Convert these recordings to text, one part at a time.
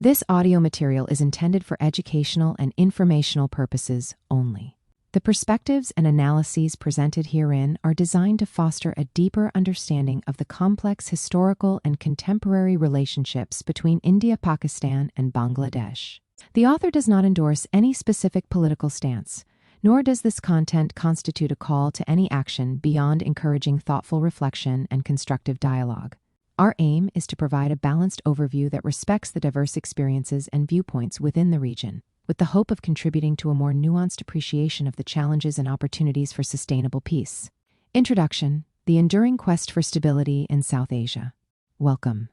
This audio material is intended for educational and informational purposes only. The perspectives and analyses presented herein are designed to foster a deeper understanding of the complex historical and contemporary relationships between India, Pakistan, and Bangladesh. The author does not endorse any specific political stance, nor does this content constitute a call to any action beyond encouraging thoughtful reflection and constructive dialogue. Our aim is to provide a balanced overview that respects the diverse experiences and viewpoints within the region, with the hope of contributing to a more nuanced appreciation of the challenges and opportunities for sustainable peace. Introduction: The Enduring Quest for Stability in South Asia. Welcome.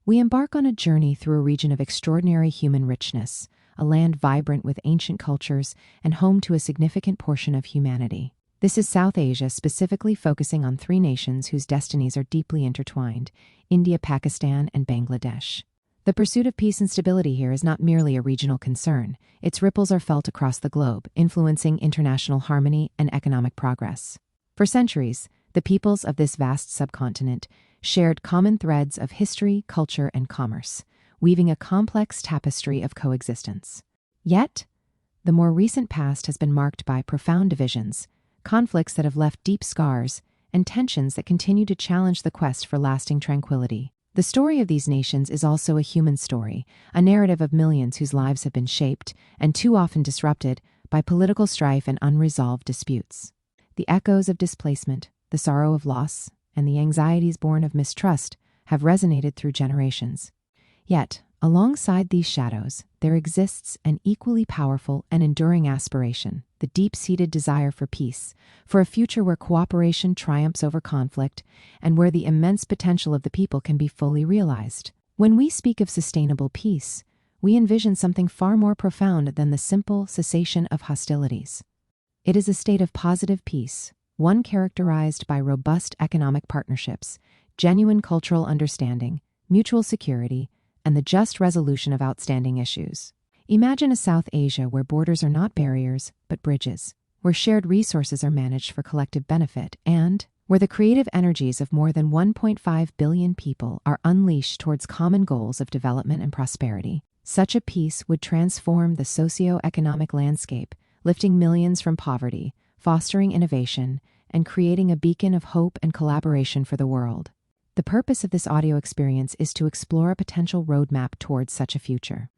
We embark on a journey through a region of extraordinary human richness, a land vibrant with ancient cultures and home to a significant portion of humanity. This is South Asia, specifically focusing on three nations whose destinies are deeply intertwined: India, Pakistan, and Bangladesh. The pursuit of peace and stability here is not merely a regional concern. Its ripples are felt across the globe, influencing international harmony and economic progress. For centuries, the peoples of this vast subcontinent shared common threads of history, culture, and commerce, weaving a complex tapestry of coexistence. Yet, the more recent past has been marked by profound divisions, conflicts that have left deep scars, and tensions that continue to challenge the quest for lasting tranquility. The story of these nations is also a human story, a narrative of millions whose lives have been shaped, and too often disrupted, by political strife and unresolved disputes. The echoes of displacement, the sorrow of loss, and the anxieties born of mistrust have resonated through generations. Yet, alongside these shadows, there exists an equally powerful and enduring aspiration: the deep-seated desire for peace, for a future where cooperation triumphs over conflict, and where the immense potential of the people can be fully realized. When we speak of sustainable peace, we envision something far more profound than the simple cessation of hostilities. It is a state of positive peace, one characterized by robust economic partnerships, genuine cultural understanding, mutual security, and the just resolution of outstanding issues. Imagine a South Asia where borders are not barriers, but bridges, where shared resources are managed for collective benefit, and where the creative energies of more than 1.5 billion people are unleashed towards common goals of development and prosperity. Such a peace would transform the socio-economic landscape, lifting millions from poverty, fostering innovation, and creating a beacon of hope and collaboration for the world. The purpose of this audio experience is to explore a potential roadmap towards such a future.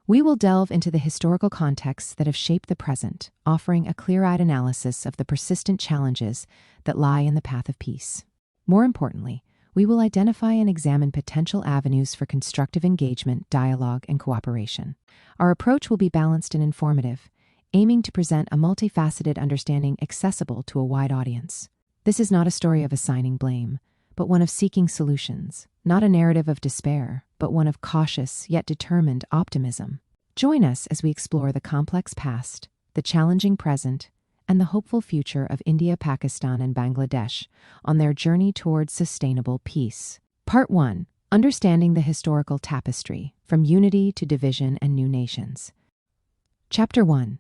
We will delve into the historical contexts that have shaped the present, offering a clear-eyed analysis of the persistent challenges that lie in the path of peace. More importantly, we will identify and examine potential avenues for constructive engagement, dialogue, and cooperation. Our approach will be balanced and informative, aiming to present a multifaceted understanding accessible to a wide audience. This is not a story of assigning blame, but one of seeking solutions, not a narrative of despair, but one of cautious yet determined optimism. Join us as we explore the complex past, the challenging present, and the hopeful future of India, Pakistan, and Bangladesh on their journey towards sustainable peace. Part 1. Understanding the Historical Tapestry, from Unity to Division and New Nations. Chapter 1.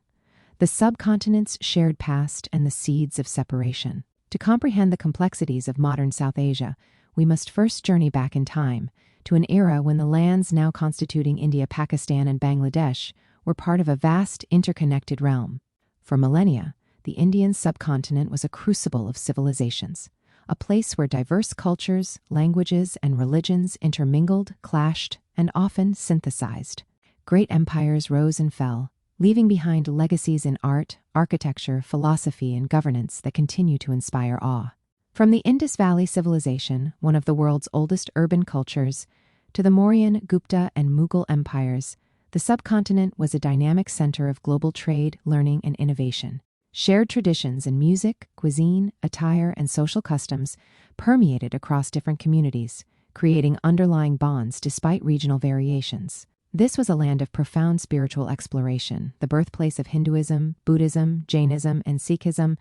The Subcontinent's Shared Past and the Seeds of Separation. To comprehend the complexities of modern South Asia, we must first journey back in time, to an era when the lands now constituting India, Pakistan, and Bangladesh were part of a vast, interconnected realm. For millennia, the Indian subcontinent was a crucible of civilizations, a place where diverse cultures, languages, and religions intermingled, clashed, and often synthesized. Great empires rose and fell, leaving behind legacies in art, architecture, philosophy, and governance that continue to inspire awe. From the Indus Valley Civilization, one of the world's oldest urban cultures, to the Mauryan, Gupta, and Mughal empires, the subcontinent was a dynamic center of global trade, learning, and innovation. Shared traditions in music, cuisine, attire, and social customs permeated across different communities, creating underlying bonds despite regional variations. This was a land of profound spiritual exploration, the birthplace of Hinduism, Buddhism, Jainism, and Sikhism,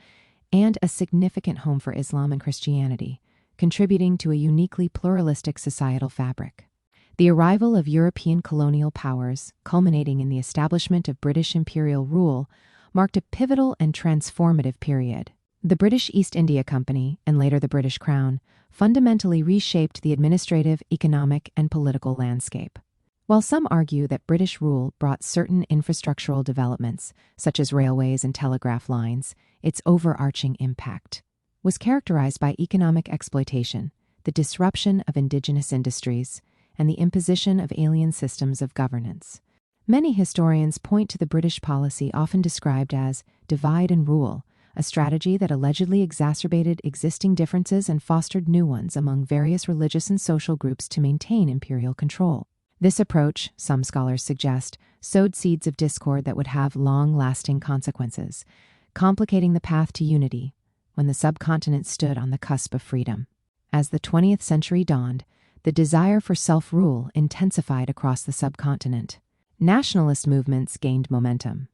and a significant home for Islam and Christianity, contributing to a uniquely pluralistic societal fabric. The arrival of European colonial powers, culminating in the establishment of British imperial rule, marked a pivotal and transformative period. The British East India Company, and later the British Crown, fundamentally reshaped the administrative, economic, and political landscape. While some argue that British rule brought certain infrastructural developments, such as railways and telegraph lines, its overarching impact was characterized by economic exploitation, the disruption of indigenous industries, and the imposition of alien systems of governance. Many historians point to the British policy often described as divide and rule, a strategy that allegedly exacerbated existing differences and fostered new ones among various religious and social groups to maintain imperial control. This approach, some scholars suggest, sowed seeds of discord that would have long-lasting consequences, complicating the path to unity when the subcontinent stood on the cusp of freedom. As the 20th century dawned, the desire for self-rule intensified across the subcontinent. Nationalist movements gained momentum,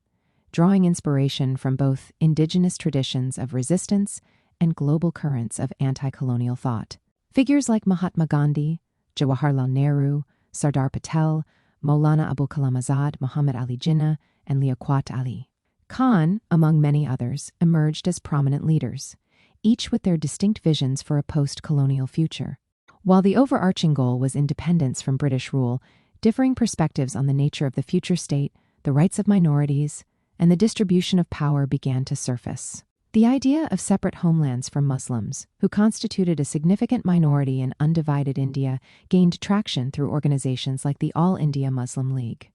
drawing inspiration from both indigenous traditions of resistance and global currents of anti-colonial thought. Figures like Mahatma Gandhi, Jawaharlal Nehru, Sardar Patel, Maulana Abul Kalam Azad, Muhammad Ali Jinnah, and Liaquat Ali Khan, among many others, emerged as prominent leaders, each with their distinct visions for a post-colonial future. While the overarching goal was independence from British rule, differing perspectives on the nature of the future state, the rights of minorities, and the distribution of power began to surface. The idea of separate homelands for Muslims, who constituted a significant minority in undivided India, gained traction through organizations like the All India Muslim League.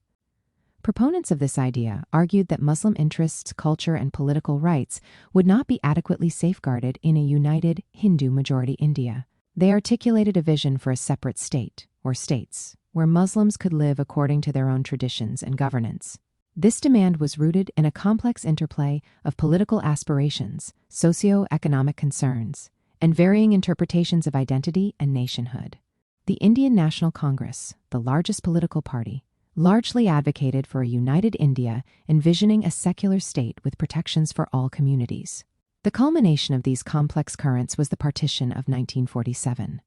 Proponents of this idea argued that Muslim interests, culture, and political rights would not be adequately safeguarded in a united Hindu-majority India. They articulated a vision for a separate state, or states, where Muslims could live according to their own traditions and governance. This demand was rooted in a complex interplay of political aspirations, socio-economic concerns, and varying interpretations of identity and nationhood. The Indian National Congress, the largest political party, largely advocated for a united India, envisioning a secular state with protections for all communities. The culmination of these complex currents was the Partition of 1947.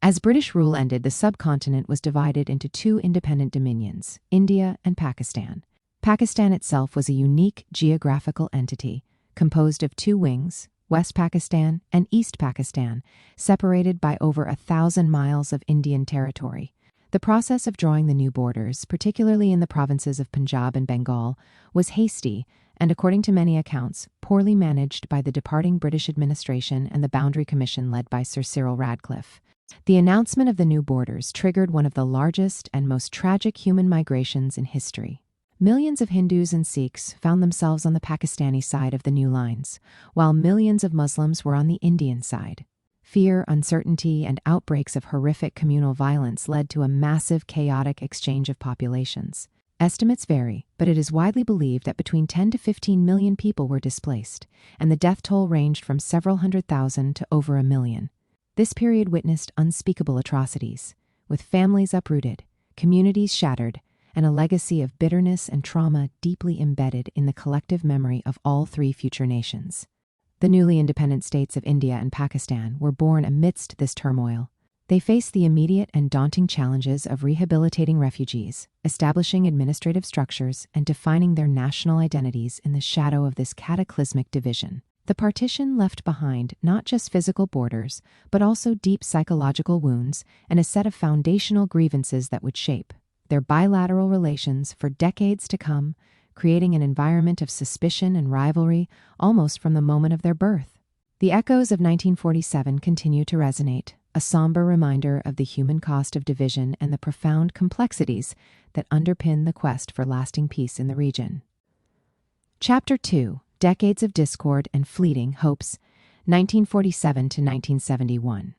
As British rule ended, the subcontinent was divided into two independent dominions, India and Pakistan. Pakistan itself was a unique geographical entity, composed of two wings, West Pakistan and East Pakistan, separated by over 1,000 miles of Indian territory. The process of drawing the new borders, particularly in the provinces of Punjab and Bengal, was hasty and, according to many accounts, poorly managed by the departing British administration and the Boundary Commission led by Sir Cyril Radcliffe. The announcement of the new borders triggered one of the largest and most tragic human migrations in history. Millions of Hindus and Sikhs found themselves on the Pakistani side of the new lines, while millions of Muslims were on the Indian side. Fear, uncertainty, and outbreaks of horrific communal violence led to a massive, chaotic exchange of populations. Estimates vary, but it is widely believed that between 10 to 15 million people were displaced, and the death toll ranged from several 100,000 to over 1 million. This period witnessed unspeakable atrocities, with families uprooted, communities shattered, and a legacy of bitterness and trauma deeply embedded in the collective memory of all three future nations. The newly independent states of India and Pakistan were born amidst this turmoil. They faced the immediate and daunting challenges of rehabilitating refugees, establishing administrative structures, and defining their national identities in the shadow of this cataclysmic division. The partition left behind not just physical borders, but also deep psychological wounds and a set of foundational grievances that would shape their bilateral relations for decades to come, creating an environment of suspicion and rivalry almost from the moment of their birth. The echoes of 1947 continue to resonate, a somber reminder of the human cost of division and the profound complexities that underpin the quest for lasting peace in the region. Chapter 2: Decades of Discord and Fleeting Hopes, 1947 to 1971.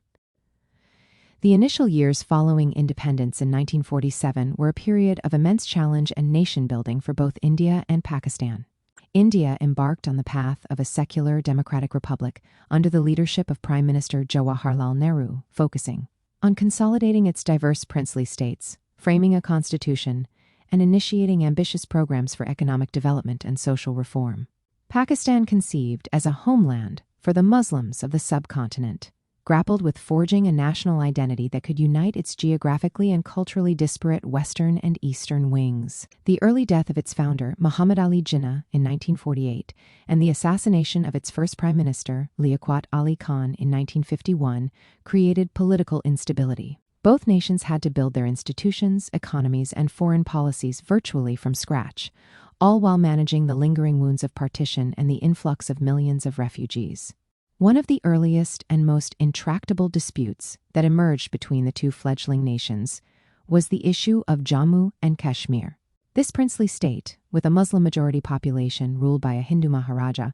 The initial years following independence in 1947 were a period of immense challenge and nation-building for both India and Pakistan. India embarked on the path of a secular democratic republic under the leadership of Prime Minister Jawaharlal Nehru, focusing on consolidating its diverse princely states, framing a constitution, and initiating ambitious programs for economic development and social reform. Pakistan, conceived as a homeland for the Muslims of the subcontinent, grappled with forging a national identity that could unite its geographically and culturally disparate western and eastern wings. The early death of its founder, Muhammad Ali Jinnah, in 1948, and the assassination of its first prime minister, Liaquat Ali Khan, in 1951, created political instability. Both nations had to build their institutions, economies, and foreign policies virtually from scratch, all while managing the lingering wounds of partition and the influx of millions of refugees. One of the earliest and most intractable disputes that emerged between the two fledgling nations was the issue of Jammu and Kashmir. This princely state, with a Muslim-majority population ruled by a Hindu Maharaja,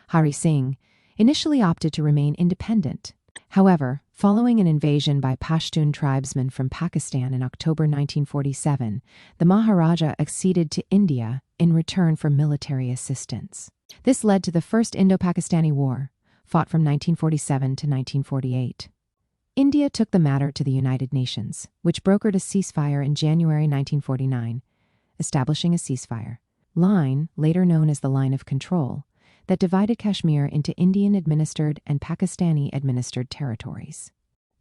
Hari Singh, initially opted to remain independent. However, following an invasion by Pashtun tribesmen from Pakistan in October 1947, the Maharaja acceded to India in return for military assistance. This led to the First Indo-Pakistani War, fought from 1947 to 1948. India took the matter to the United Nations, which brokered a ceasefire in January 1949, establishing a ceasefire line, later known as the Line of Control, that divided Kashmir into Indian-administered and Pakistani-administered territories.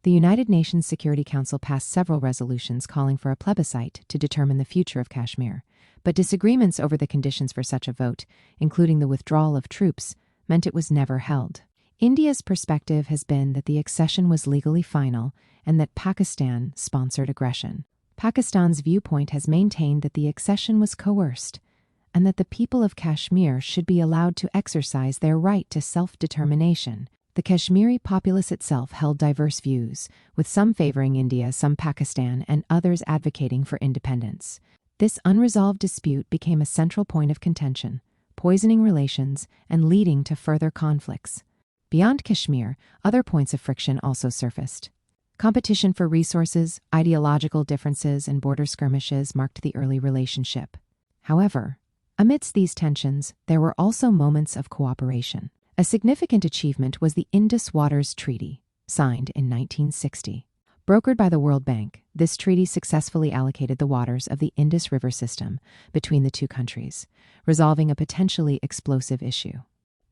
The United Nations Security Council passed several resolutions calling for a plebiscite to determine the future of Kashmir, but disagreements over the conditions for such a vote, including the withdrawal of troops, meant it was never held. India's perspective has been that the accession was legally final and that Pakistan sponsored aggression. Pakistan's viewpoint has maintained that the accession was coerced and that the people of Kashmir should be allowed to exercise their right to self-determination. The Kashmiri populace itself held diverse views, with some favoring India, some Pakistan, and others advocating for independence. This unresolved dispute became a central point of contention, poisoning relations and leading to further conflicts. Beyond Kashmir, other points of friction also surfaced. Competition for resources, ideological differences, and border skirmishes marked the early relationship. However, amidst these tensions, there were also moments of cooperation. A significant achievement was the Indus Waters Treaty, signed in 1960. Brokered by the World Bank, this treaty successfully allocated the waters of the Indus River system between the two countries, resolving a potentially explosive issue.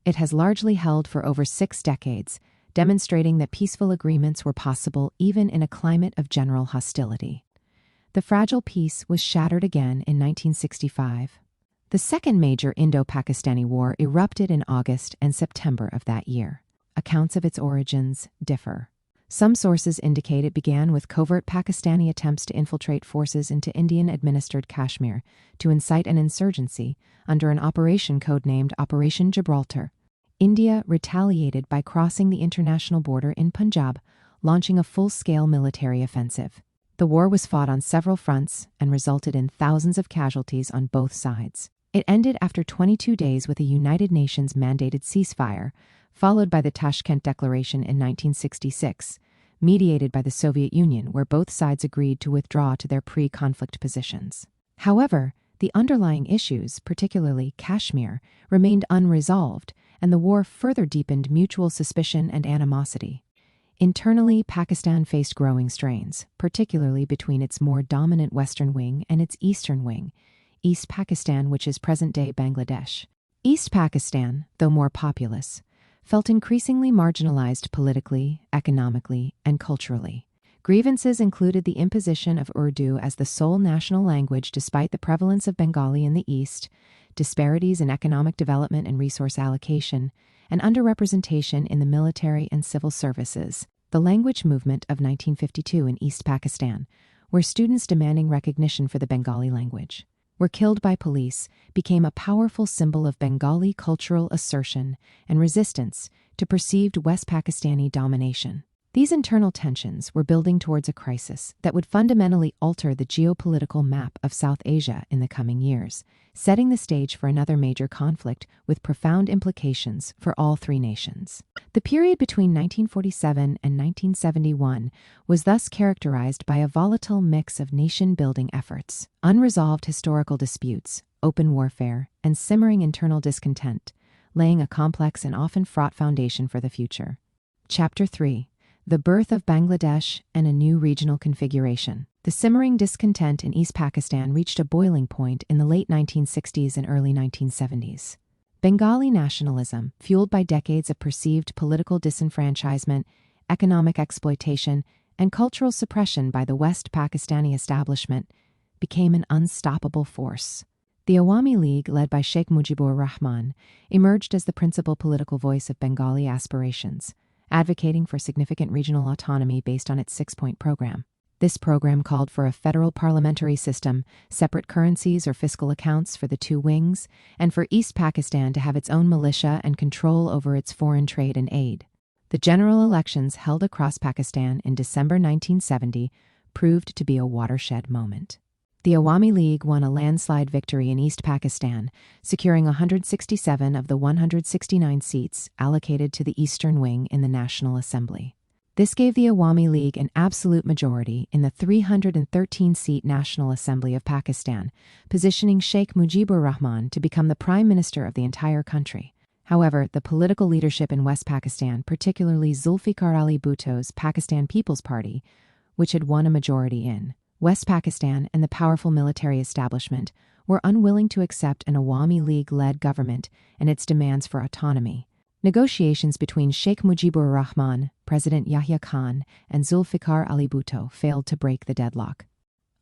It has largely held for over 6 decades, demonstrating that peaceful agreements were possible even in a climate of general hostility. The fragile peace was shattered again in 1965. The second major Indo-Pakistani War erupted in August and September of that year. Accounts of its origins differ. Some sources indicate it began with covert Pakistani attempts to infiltrate forces into Indian-administered Kashmir to incite an insurgency under an operation codenamed Operation Gibraltar. India retaliated by crossing the international border in Punjab, launching a full-scale military offensive. The war was fought on several fronts and resulted in thousands of casualties on both sides. It ended after 22 days with a United Nations-mandated ceasefire, followed by the Tashkent Declaration in 1966, mediated by the Soviet Union, where both sides agreed to withdraw to their pre-conflict positions. However, the underlying issues, particularly Kashmir, remained unresolved, and the war further deepened mutual suspicion and animosity. Internally, Pakistan faced growing strains, particularly between its more dominant western wing and its eastern wing, East Pakistan, which is present-day Bangladesh. East Pakistan, though more populous, felt increasingly marginalized politically, economically, and culturally. Grievances included the imposition of Urdu as the sole national language despite the prevalence of Bengali in the east, disparities in economic development and resource allocation, and underrepresentation in the military and civil services. The language movement of 1952 in East Pakistan, where students demanding recognition for the Bengali language were killed by police, became a powerful symbol of Bengali cultural assertion and resistance to perceived West Pakistani domination. These internal tensions were building towards a crisis that would fundamentally alter the geopolitical map of South Asia in the coming years, setting the stage for another major conflict with profound implications for all three nations. The period between 1947 and 1971 was thus characterized by a volatile mix of nation-building efforts, unresolved historical disputes, open warfare, and simmering internal discontent, laying a complex and often fraught foundation for the future. Chapter 3. The birth of Bangladesh and a new regional configuration. The simmering discontent in East Pakistan reached a boiling point in the late 1960s and early 1970s. Bengali nationalism, fueled by decades of perceived political disenfranchisement, economic exploitation, and cultural suppression by the West Pakistani establishment, became an unstoppable force. The Awami League, led by Sheikh Mujibur Rahman, emerged as the principal political voice of Bengali aspirations, advocating for significant regional autonomy based on its 6-point program. This program called for a federal parliamentary system, separate currencies or fiscal accounts for the two wings, and for East Pakistan to have its own militia and control over its foreign trade and aid. The general elections held across Pakistan in December 1970 proved to be a watershed moment. The Awami League won a landslide victory in East Pakistan, securing 167 of the 169 seats allocated to the Eastern Wing in the National Assembly. This gave the Awami League an absolute majority in the 313-seat National Assembly of Pakistan, positioning Sheikh Mujibur Rahman to become the prime minister of the entire country. However, the political leadership in West Pakistan, particularly Zulfikar Ali Bhutto's Pakistan People's Party, which had won a majority in West Pakistan, and the powerful military establishment, were unwilling to accept an Awami League-led government and its demands for autonomy. Negotiations between Sheikh Mujibur Rahman, President Yahya Khan, and Zulfikar Ali Bhutto failed to break the deadlock.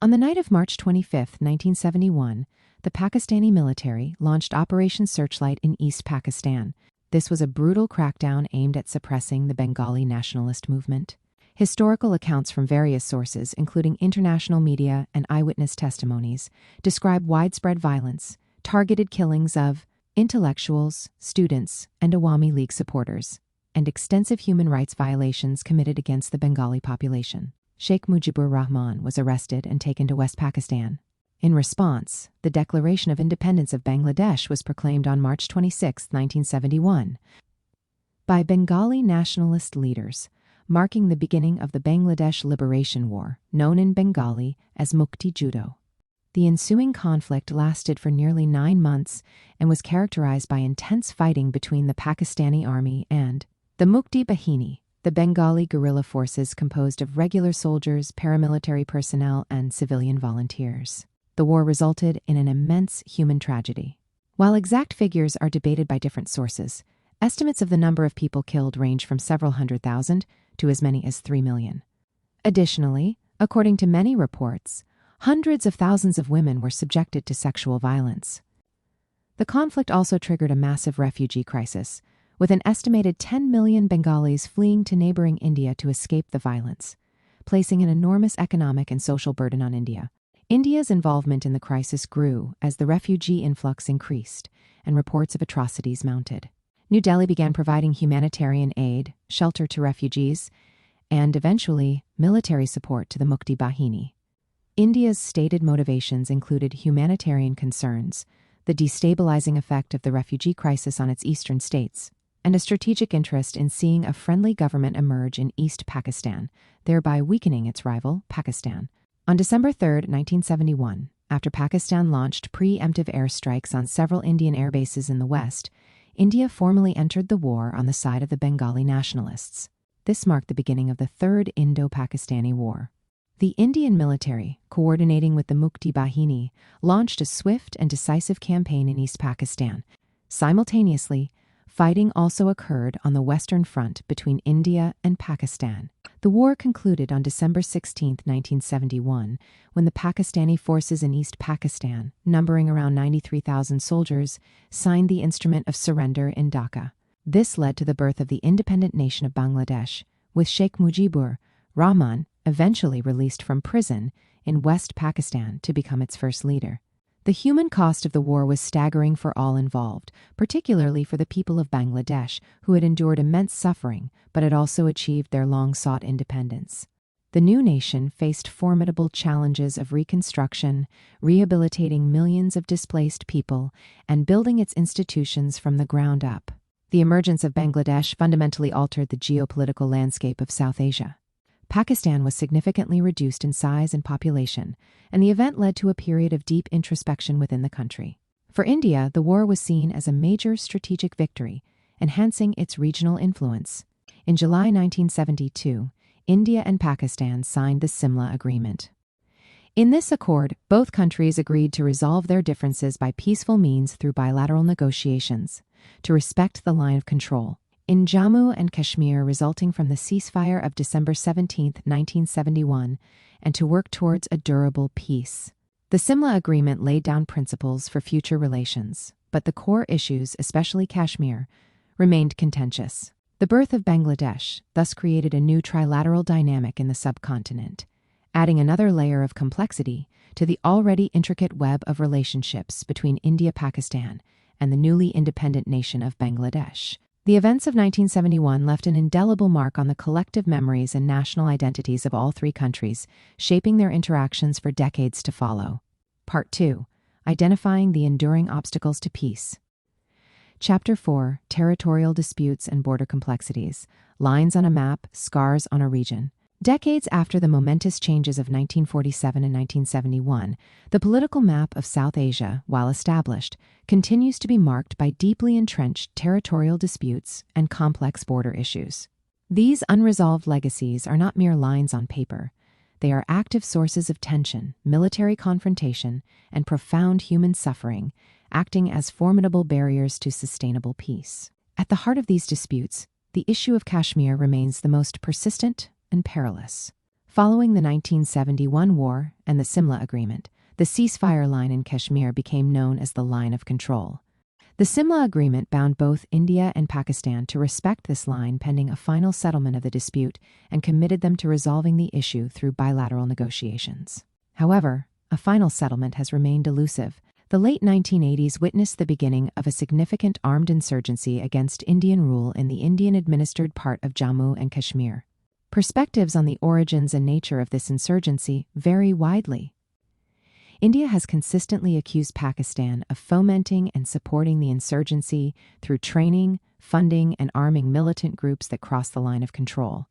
On the night of March 25, 1971, the Pakistani military launched Operation Searchlight in East Pakistan. This was a brutal crackdown aimed at suppressing the Bengali nationalist movement. Historical accounts from various sources, including international media and eyewitness testimonies, describe widespread violence, targeted killings of intellectuals, students, and Awami League supporters, and extensive human rights violations committed against the Bengali population. Sheikh Mujibur Rahman was arrested and taken to West Pakistan. In response, the Declaration of Independence of Bangladesh was proclaimed on March 26, 1971, by Bengali nationalist leaders, marking the beginning of the Bangladesh Liberation War, known in Bengali as Mukti Judo. The ensuing conflict lasted for nearly 9 months and was characterized by intense fighting between the Pakistani army and the Mukti Bahini, the Bengali guerrilla forces composed of regular soldiers, paramilitary personnel, and civilian volunteers. The war resulted in an immense human tragedy. While exact figures are debated by different sources, estimates of the number of people killed range from several 100,000 to as many as 3 million. Additionally, according to many reports, hundreds of thousands of women were subjected to sexual violence. The conflict also triggered a massive refugee crisis, with an estimated 10 million Bengalis fleeing to neighboring India to escape the violence, placing an enormous economic and social burden on India. India's involvement in the crisis grew as the refugee influx increased and reports of atrocities mounted. New Delhi began providing humanitarian aid, shelter to refugees, and eventually military support to the Mukti Bahini. India's stated motivations included humanitarian concerns, the destabilizing effect of the refugee crisis on its eastern states, and a strategic interest in seeing a friendly government emerge in East Pakistan, thereby weakening its rival, Pakistan. On December 3, 1971, after Pakistan launched preemptive airstrikes on several Indian air bases in the west, India formally entered the war on the side of the Bengali nationalists. This marked the beginning of the Third Indo-Pakistani War. The Indian military, coordinating with the Mukti Bahini, launched a swift and decisive campaign in East Pakistan. Simultaneously, fighting also occurred on the Western Front between India and Pakistan. The war concluded on December 16, 1971, when the Pakistani forces in East Pakistan, numbering around 93,000 soldiers, signed the Instrument of Surrender in Dhaka. This led to the birth of the independent nation of Bangladesh, with Sheikh Mujibur Rahman eventually released from prison in West Pakistan to become its first leader. The human cost of the war was staggering for all involved, particularly for the people of Bangladesh, who had endured immense suffering but had also achieved their long-sought independence. The new nation faced formidable challenges of reconstruction, rehabilitating millions of displaced people, and building its institutions from the ground up. The emergence of Bangladesh fundamentally altered the geopolitical landscape of South Asia. Pakistan was significantly reduced in size and population, and the event led to a period of deep introspection within the country. For India, the war was seen as a major strategic victory, enhancing its regional influence. In July 1972, India and Pakistan signed the Simla Agreement. In this accord, both countries agreed to resolve their differences by peaceful means through bilateral negotiations, to respect the line of control in Jammu and Kashmir resulting from the ceasefire of December 17, 1971, and to work towards a durable peace. The Simla Agreement laid down principles for future relations, but the core issues, especially Kashmir, remained contentious. The birth of Bangladesh thus created a new trilateral dynamic in the subcontinent. adding another layer of complexity to the already intricate web of relationships between India-Pakistan and the newly independent nation of Bangladesh. The events of 1971 left an indelible mark on the collective memories and national identities of all three countries, shaping their interactions for decades to follow. Part 2. Identifying the enduring obstacles to peace. Chapter 4. Territorial Disputes and Border Complexities. Lines on a Map, Scars on a Region. Decades after the momentous changes of 1947 and 1971, the political map of South Asia, while established, continues to be marked by deeply entrenched territorial disputes and complex border issues. These unresolved legacies are not mere lines on paper. They are active sources of tension, military confrontation, and profound human suffering, acting as formidable barriers to sustainable peace. At the heart of these disputes, the issue of Kashmir remains the most persistent and perilous. Following the 1971 war and the Simla Agreement, the ceasefire line in Kashmir became known as the Line of Control. The Simla Agreement bound both India and Pakistan to respect this line pending a final settlement of the dispute and committed them to resolving the issue through bilateral negotiations. However, a final settlement has remained elusive. The late 1980s witnessed the beginning of a significant armed insurgency against Indian rule in the Indian-administered part of Jammu and Kashmir. Perspectives on the origins and nature of this insurgency vary widely. India has consistently accused Pakistan of fomenting and supporting the insurgency through training, funding, and arming militant groups that cross the line of control.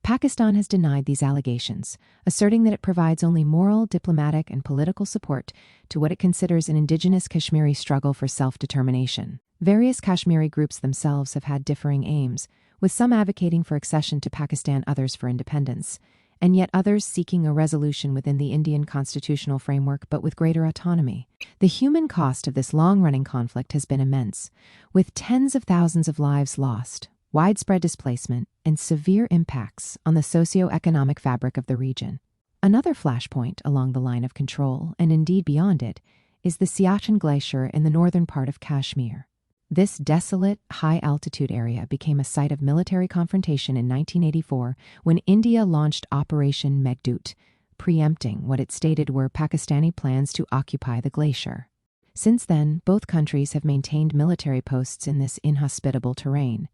Pakistan has denied these allegations, asserting that it provides only moral, diplomatic, and political support to what it considers an indigenous Kashmiri struggle for self-determination. Various Kashmiri groups themselves have had differing aims, with some advocating for accession to Pakistan, others for independence, and yet others seeking a resolution within the Indian constitutional framework but with greater autonomy. The human cost of this long-running conflict has been immense, with tens of thousands of lives lost, widespread displacement, and severe impacts on the socio-economic fabric of the region. Another flashpoint along the line of control, and indeed beyond it, is the Siachen Glacier in the northern part of Kashmir. This desolate, high-altitude area became a site of military confrontation in 1984 when India launched Operation Meghdoot, preempting what it stated were Pakistani plans to occupy the glacier. Since then, both countries have maintained military posts in this inhospitable terrain,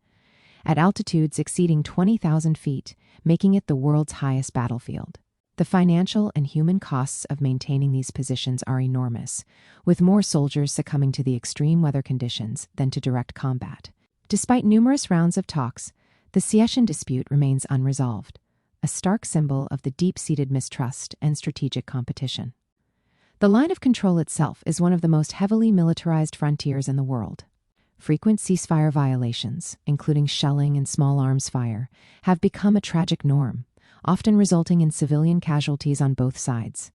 at altitudes exceeding 20,000 feet, making it the world's highest battlefield. The financial and human costs of maintaining these positions are enormous, with more soldiers succumbing to the extreme weather conditions than to direct combat. Despite numerous rounds of talks, the Siachen dispute remains unresolved, a stark symbol of the deep-seated mistrust and strategic competition. The line of control itself is one of the most heavily militarized frontiers in the world. Frequent ceasefire violations, including shelling and small arms fire, have become a tragic norm, often resulting in civilian casualties on both sides.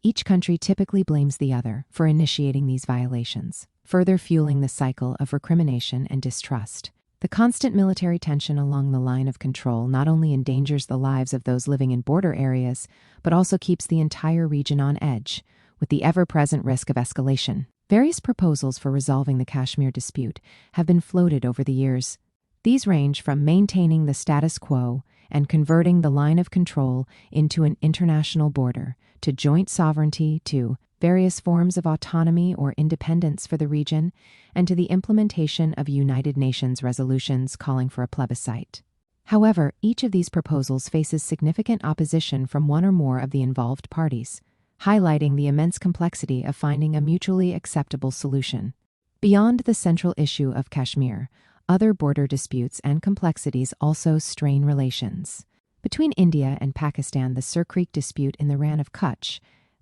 Each country typically blames the other for initiating these violations, further fueling the cycle of recrimination and distrust. The constant military tension along the line of control not only endangers the lives of those living in border areas, but also keeps the entire region on edge, with the ever-present risk of escalation. Various proposals for resolving the Kashmir dispute have been floated over the years. These range from maintaining the status quo and converting the line of control into an international border, to joint sovereignty, to various forms of autonomy or independence for the region, and to the implementation of United Nations resolutions calling for a plebiscite. However, each of these proposals faces significant opposition from one or more of the involved parties, highlighting the immense complexity of finding a mutually acceptable solution. Beyond the central issue of Kashmir, other border disputes and complexities also strain relations. Between India and Pakistan, the Sur Creek dispute in the Rann of Kutch,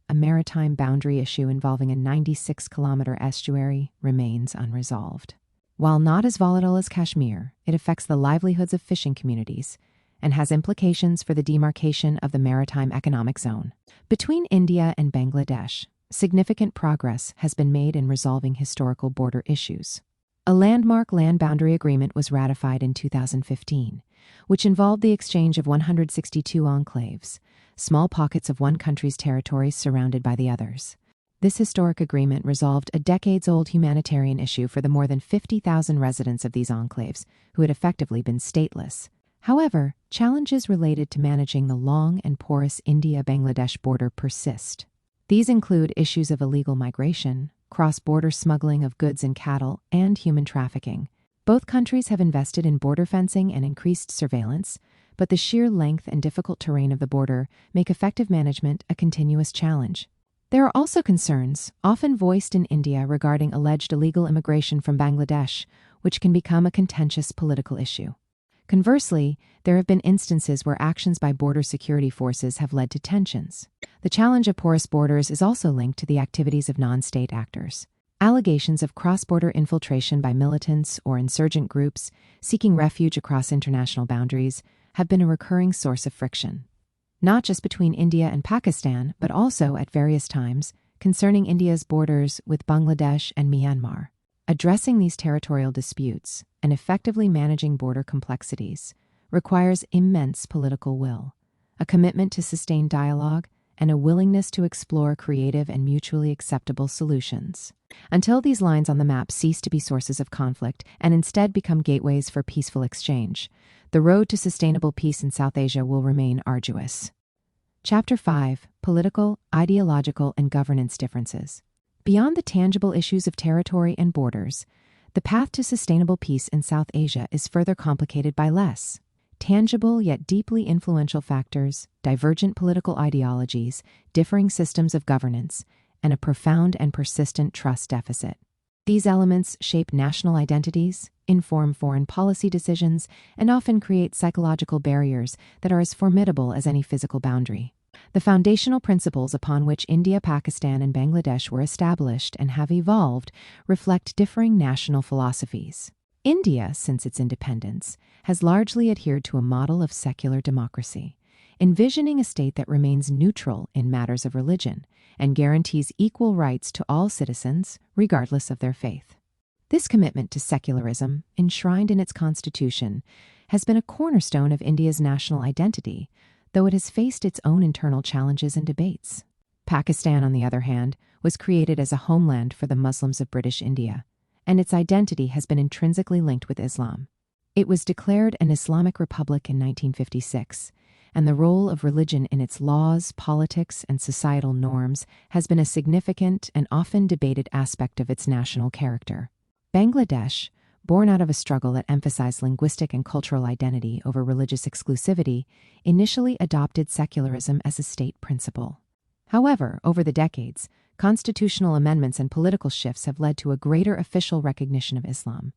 a maritime boundary issue involving a 96-kilometer estuary, remains unresolved. While not as volatile as Kashmir, it affects the livelihoods of fishing communities and has implications for the demarcation of the maritime economic zone. Between India and Bangladesh, significant progress has been made in resolving historical border issues. A landmark land boundary agreement was ratified in 2015, which involved the exchange of 162 enclaves, small pockets of one country's territories surrounded by the others. This historic agreement resolved a decades-old humanitarian issue for the more than 50,000 residents of these enclaves who had effectively been stateless. However, challenges related to managing the long and porous India-Bangladesh border persist. These include issues of illegal migration, cross-border smuggling of goods and cattle, and human trafficking. Both countries have invested in border fencing and increased surveillance, but the sheer length and difficult terrain of the border make effective management a continuous challenge. There are also concerns, often voiced in India, regarding alleged illegal immigration from Bangladesh, which can become a contentious political issue. Conversely, there have been instances where actions by border security forces have led to tensions. The challenge of porous borders is also linked to the activities of non-state actors. Allegations of cross-border infiltration by militants or insurgent groups seeking refuge across international boundaries have been a recurring source of friction, not just between India and Pakistan, but also at various times concerning India's borders with Bangladesh and Myanmar. Addressing these territorial disputes and effectively managing border complexities requires immense political will, a commitment to sustained dialogue, and a willingness to explore creative and mutually acceptable solutions. Until these lines on the map cease to be sources of conflict and instead become gateways for peaceful exchange, the road to sustainable peace in South Asia will remain arduous. Chapter 5: Political, Ideological, and Governance Differences. Beyond the tangible issues of territory and borders, the path to sustainable peace in South Asia is further complicated by less tangible yet deeply influential factors, divergent political ideologies, differing systems of governance, and a profound and persistent trust deficit. These elements shape national identities, inform foreign policy decisions, and often create psychological barriers that are as formidable as any physical boundary. The foundational principles upon which India, Pakistan, and Bangladesh were established and have evolved reflect differing national philosophies. India, since its independence, has largely adhered to a model of secular democracy, envisioning a state that remains neutral in matters of religion and guarantees equal rights to all citizens, regardless of their faith. This commitment to secularism, enshrined in its constitution, has been a cornerstone of India's national identity, though it has faced its own internal challenges and debates. Pakistan, on the other hand, was created as a homeland for the Muslims of British India, and its identity has been intrinsically linked with Islam. It was declared an Islamic republic in 1956, and the role of religion in its laws, politics, and societal norms has been a significant and often debated aspect of its national character. Bangladesh, born out of a struggle that emphasized linguistic and cultural identity over religious exclusivity, initially adopted secularism as a state principle. However, over the decades, constitutional amendments and political shifts have led to a greater official recognition of Islam,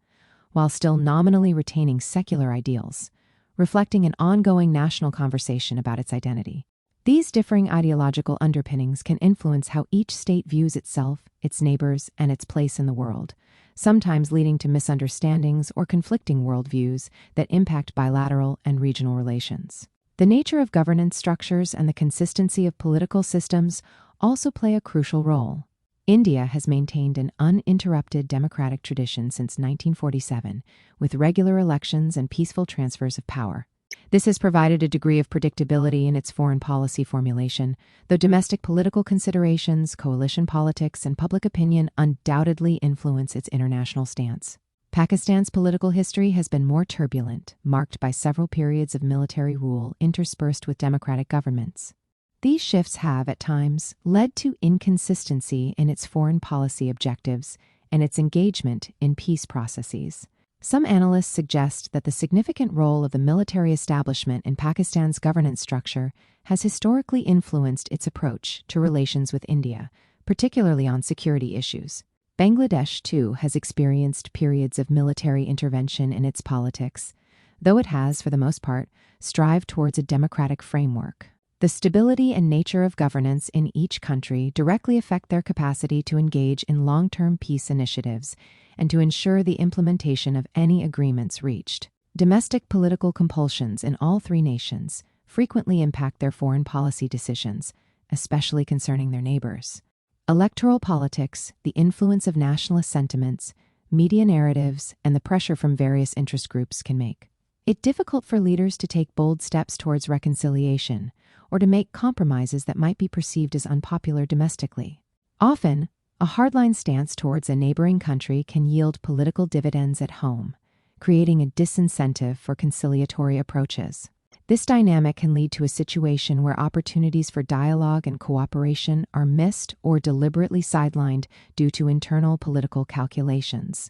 while still nominally retaining secular ideals, reflecting an ongoing national conversation about its identity. These differing ideological underpinnings can influence how each state views itself, its neighbors, and its place in the world, sometimes leading to misunderstandings or conflicting worldviews that impact bilateral and regional relations. The nature of governance structures and the consistency of political systems also play a crucial role. India has maintained an uninterrupted democratic tradition since 1947, with regular elections and peaceful transfers of power. This has provided a degree of predictability in its foreign policy formulation, though domestic political considerations, coalition politics, and public opinion undoubtedly influence its international stance. Pakistan's political history has been more turbulent, marked by several periods of military rule interspersed with democratic governments. These shifts have, at times, led to inconsistency in its foreign policy objectives and its engagement in peace processes. Some analysts suggest that the significant role of the military establishment in Pakistan's governance structure has historically influenced its approach to relations with India, particularly on security issues. Bangladesh, too, has experienced periods of military intervention in its politics, though it has, for the most part, strived towards a democratic framework. The stability and nature of governance in each country directly affect their capacity to engage in long-term peace initiatives and to ensure the implementation of any agreements reached. Domestic political compulsions in all three nations frequently impact their foreign policy decisions, especially concerning their neighbors. Electoral politics, the influence of nationalist sentiments, media narratives, and the pressure from various interest groups can make it difficult for leaders to take bold steps towards reconciliation or to make compromises that might be perceived as unpopular domestically. Often, a hardline stance towards a neighboring country can yield political dividends at home, creating a disincentive for conciliatory approaches. This dynamic can lead to a situation where opportunities for dialogue and cooperation are missed or deliberately sidelined due to internal political calculations.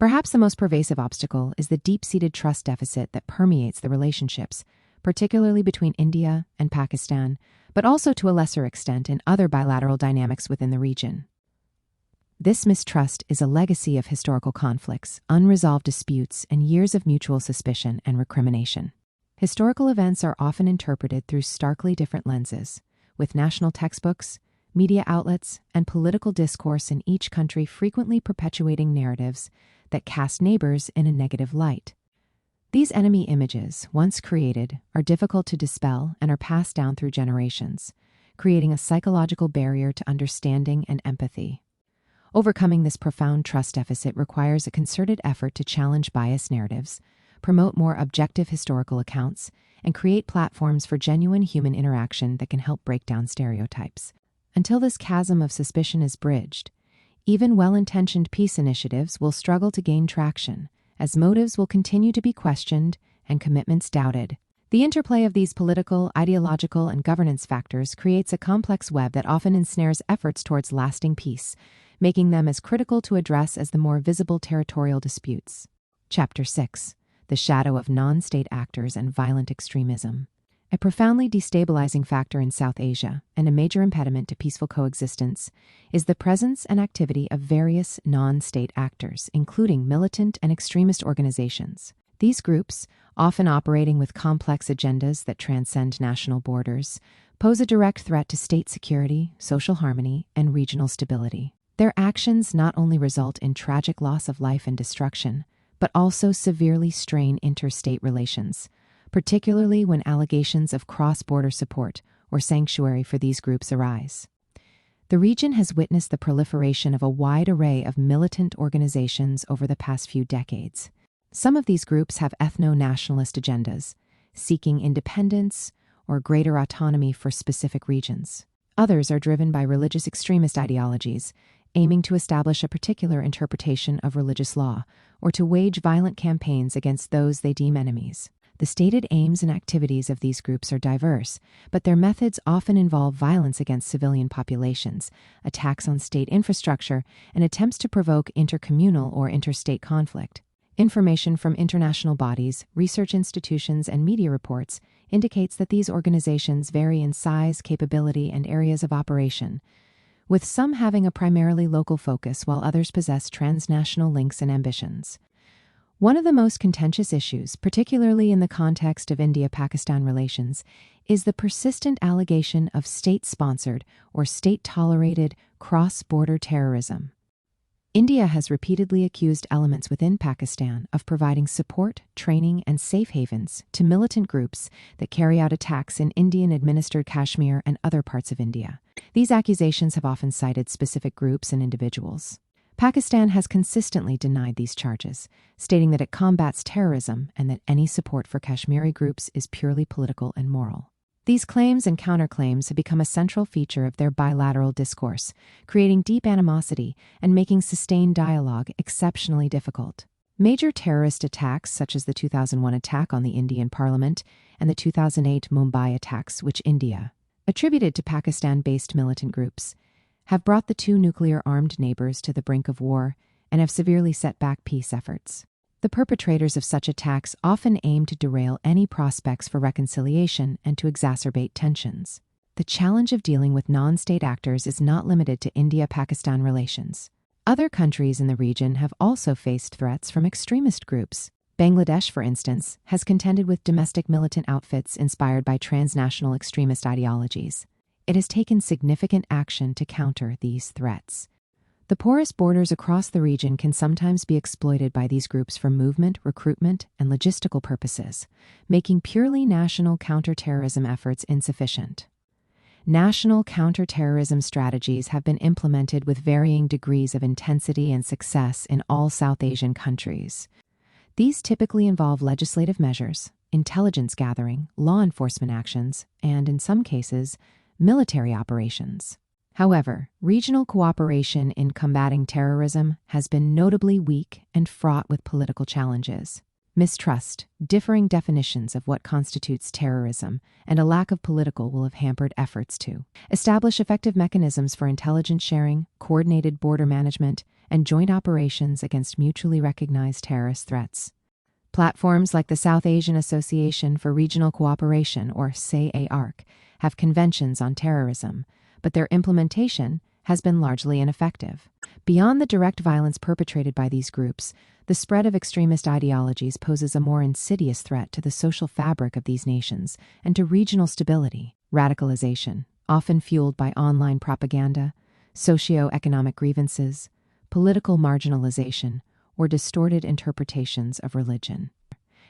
Perhaps the most pervasive obstacle is the deep-seated trust deficit that permeates the relationships, particularly between India and Pakistan, but also to a lesser extent in other bilateral dynamics within the region. This mistrust is a legacy of historical conflicts, unresolved disputes, and years of mutual suspicion and recrimination. Historical events are often interpreted through starkly different lenses, with national textbooks, media outlets, and political discourse in each country frequently perpetuating narratives that cast neighbors in a negative light. These enemy images, once created, are difficult to dispel and are passed down through generations, creating a psychological barrier to understanding and empathy. Overcoming this profound trust deficit requires a concerted effort to challenge biased narratives, promote more objective historical accounts, and create platforms for genuine human interaction that can help break down stereotypes. Until this chasm of suspicion is bridged, even well-intentioned peace initiatives will struggle to gain traction, as motives will continue to be questioned and commitments doubted. The interplay of these political, ideological, and governance factors creates a complex web that often ensnares efforts towards lasting peace, making them as critical to address as the more visible territorial disputes. Chapter 6. The Shadow of Non-State Actors and Violent Extremism. A profoundly destabilizing factor in South Asia, and a major impediment to peaceful coexistence, is the presence and activity of various non-state actors, including militant and extremist organizations. These groups, often operating with complex agendas that transcend national borders, pose a direct threat to state security, social harmony, and regional stability. Their actions not only result in tragic loss of life and destruction, but also severely strain interstate relations, particularly when allegations of cross-border support or sanctuary for these groups arise. The region has witnessed the proliferation of a wide array of militant organizations over the past few decades. Some of these groups have ethno-nationalist agendas, seeking independence or greater autonomy for specific regions. Others are driven by religious extremist ideologies, aiming to establish a particular interpretation of religious law or to wage violent campaigns against those they deem enemies. The stated aims and activities of these groups are diverse, but their methods often involve violence against civilian populations, attacks on state infrastructure, and attempts to provoke intercommunal or interstate conflict. Information from international bodies, research institutions, and media reports indicates that these organizations vary in size, capability, and areas of operation, with some having a primarily local focus while others possess transnational links and ambitions. One of the most contentious issues, particularly in the context of India-Pakistan relations, is the persistent allegation of state-sponsored or state-tolerated cross-border terrorism. India has repeatedly accused elements within Pakistan of providing support, training, and safe havens to militant groups that carry out attacks in Indian-administered Kashmir and other parts of India. These accusations have often cited specific groups and individuals. Pakistan has consistently denied these charges, stating that it combats terrorism and that any support for Kashmiri groups is purely political and moral. These claims and counterclaims have become a central feature of their bilateral discourse, creating deep animosity and making sustained dialogue exceptionally difficult. Major terrorist attacks, such as the 2001 attack on the Indian Parliament and the 2008 Mumbai attacks, which India attributed to Pakistan-based militant groups, have brought the two nuclear-armed neighbors to the brink of war and have severely set back peace efforts. The perpetrators of such attacks often aim to derail any prospects for reconciliation and to exacerbate tensions. The challenge of dealing with non-state actors is not limited to India-Pakistan relations. Other countries in the region have also faced threats from extremist groups. Bangladesh, for instance, has contended with domestic militant outfits inspired by transnational extremist ideologies. It has taken significant action to counter these threats. The porous borders across the region can sometimes be exploited by these groups for movement, recruitment, and logistical purposes, making purely national counterterrorism efforts insufficient. National counterterrorism strategies have been implemented with varying degrees of intensity and success in all South Asian countries. These typically involve legislative measures, intelligence gathering, law enforcement actions, and, in some cases, military operations. However, regional cooperation in combating terrorism has been notably weak and fraught with political challenges. Mistrust, differing definitions of what constitutes terrorism, and a lack of political will have hampered efforts to establish effective mechanisms for intelligence sharing, coordinated border management, and joint operations against mutually recognized terrorist threats. Platforms like the South Asian Association for Regional Cooperation, or SAARC, have conventions on terrorism, but their implementation has been largely ineffective. Beyond the direct violence perpetrated by these groups, the spread of extremist ideologies poses a more insidious threat to the social fabric of these nations and to regional stability. Radicalization, often fueled by online propaganda, socio-economic grievances, political marginalization, or distorted interpretations of religion,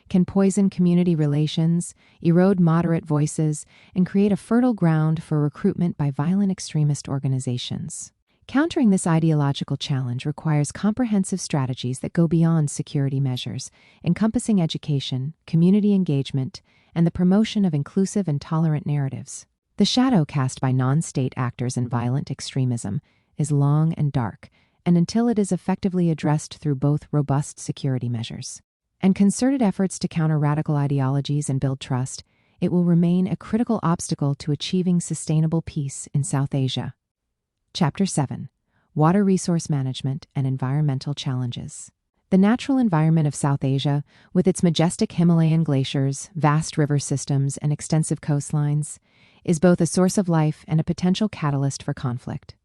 can poison community relations, erode moderate voices, and create a fertile ground for recruitment by violent extremist organizations. Countering this ideological challenge requires comprehensive strategies that go beyond security measures, encompassing education, community engagement, and the promotion of inclusive and tolerant narratives. The shadow cast by non-state actors in violent extremism is long and dark, and until it is effectively addressed through both robust security measures and concerted efforts to counter radical ideologies and build trust, it will remain a critical obstacle to achieving sustainable peace in South Asia. Chapter 7. Water Resource Management and Environmental Challenges. The natural environment of South Asia, with its majestic Himalayan glaciers, vast river systems, and extensive coastlines, is both a source of life and a potential catalyst for conflict.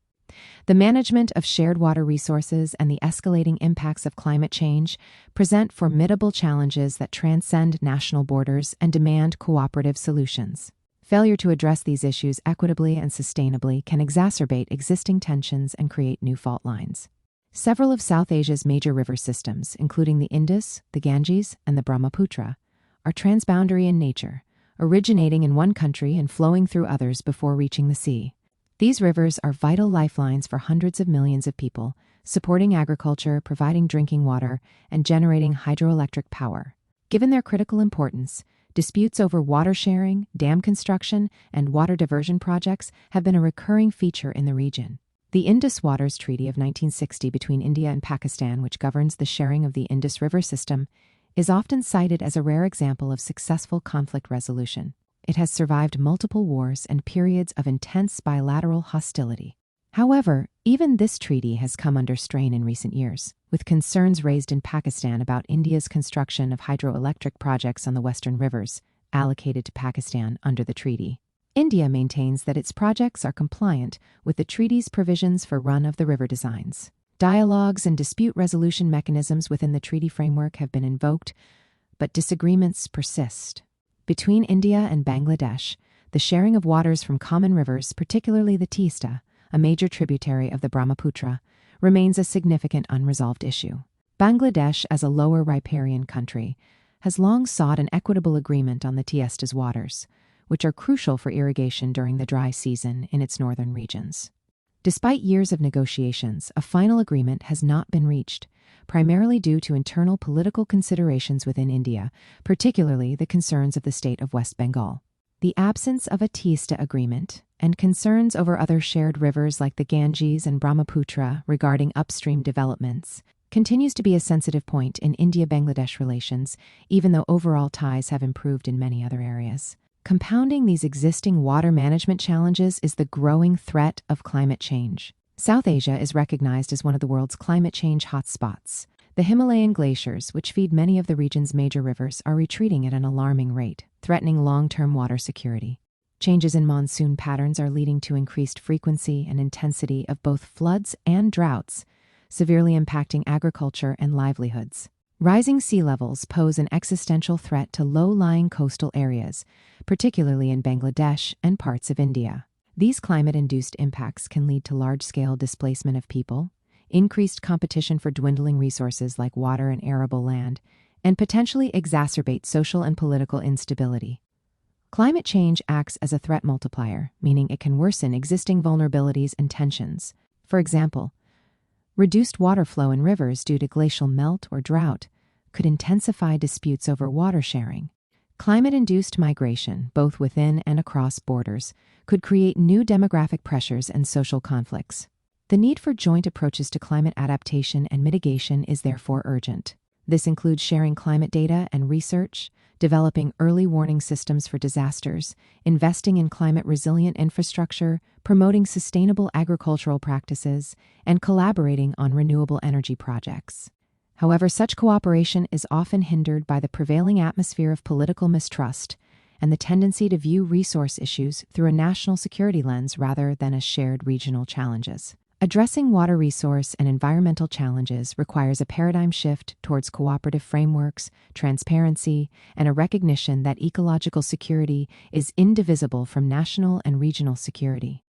The management of shared water resources and the escalating impacts of climate change present formidable challenges that transcend national borders and demand cooperative solutions. Failure to address these issues equitably and sustainably can exacerbate existing tensions and create new fault lines. Several of South Asia's major river systems, including the Indus, the Ganges, and the Brahmaputra, are transboundary in nature, originating in one country and flowing through others before reaching the sea. These rivers are vital lifelines for hundreds of millions of people, supporting agriculture, providing drinking water, and generating hydroelectric power. Given their critical importance, disputes over water sharing, dam construction, and water diversion projects have been a recurring feature in the region. The Indus Waters Treaty of 1960 between India and Pakistan, which governs the sharing of the Indus River system, is often cited as a rare example of successful conflict resolution. It has survived multiple wars and periods of intense bilateral hostility. However, even this treaty has come under strain in recent years, with concerns raised in Pakistan about India's construction of hydroelectric projects on the western rivers, allocated to Pakistan under the treaty. India maintains that its projects are compliant with the treaty's provisions for run-of-the-river designs. Dialogues and dispute resolution mechanisms within the treaty framework have been invoked, but disagreements persist. Between India and Bangladesh, the sharing of waters from common rivers, particularly the Teesta, a major tributary of the Brahmaputra, remains a significant unresolved issue. Bangladesh, as a lower riparian country, has long sought an equitable agreement on the Teesta's waters, which are crucial for irrigation during the dry season in its northern regions. Despite years of negotiations, a final agreement has not been reached, primarily due to internal political considerations within India, particularly the concerns of the state of West Bengal. The absence of a Teesta agreement and concerns over other shared rivers like the Ganges and Brahmaputra regarding upstream developments continues to be a sensitive point in India-Bangladesh relations, even though overall ties have improved in many other areas. Compounding these existing water management challenges is the growing threat of climate change. South Asia is recognized as one of the world's climate change hotspots. The Himalayan glaciers, which feed many of the region's major rivers, are retreating at an alarming rate, threatening long-term water security. Changes in monsoon patterns are leading to increased frequency and intensity of both floods and droughts, severely impacting agriculture and livelihoods. Rising sea levels pose an existential threat to low-lying coastal areas, particularly in Bangladesh and parts of India. These climate-induced impacts can lead to large-scale displacement of people, increased competition for dwindling resources like water and arable land, and potentially exacerbate social and political instability. Climate change acts as a threat multiplier, meaning it can worsen existing vulnerabilities and tensions. For example, reduced water flow in rivers due to glacial melt or drought could intensify disputes over water sharing. Climate-induced migration, both within and across borders, could create new demographic pressures and social conflicts. The need for joint approaches to climate adaptation and mitigation is therefore urgent. This includes sharing climate data and research, developing early warning systems for disasters, investing in climate-resilient infrastructure, promoting sustainable agricultural practices, and collaborating on renewable energy projects. However, such cooperation is often hindered by the prevailing atmosphere of political mistrust and the tendency to view resource issues through a national security lens rather than as shared regional challenges. Addressing water resource and environmental challenges requires a paradigm shift towards cooperative frameworks, transparency, and a recognition that ecological security is indivisible from national and regional security.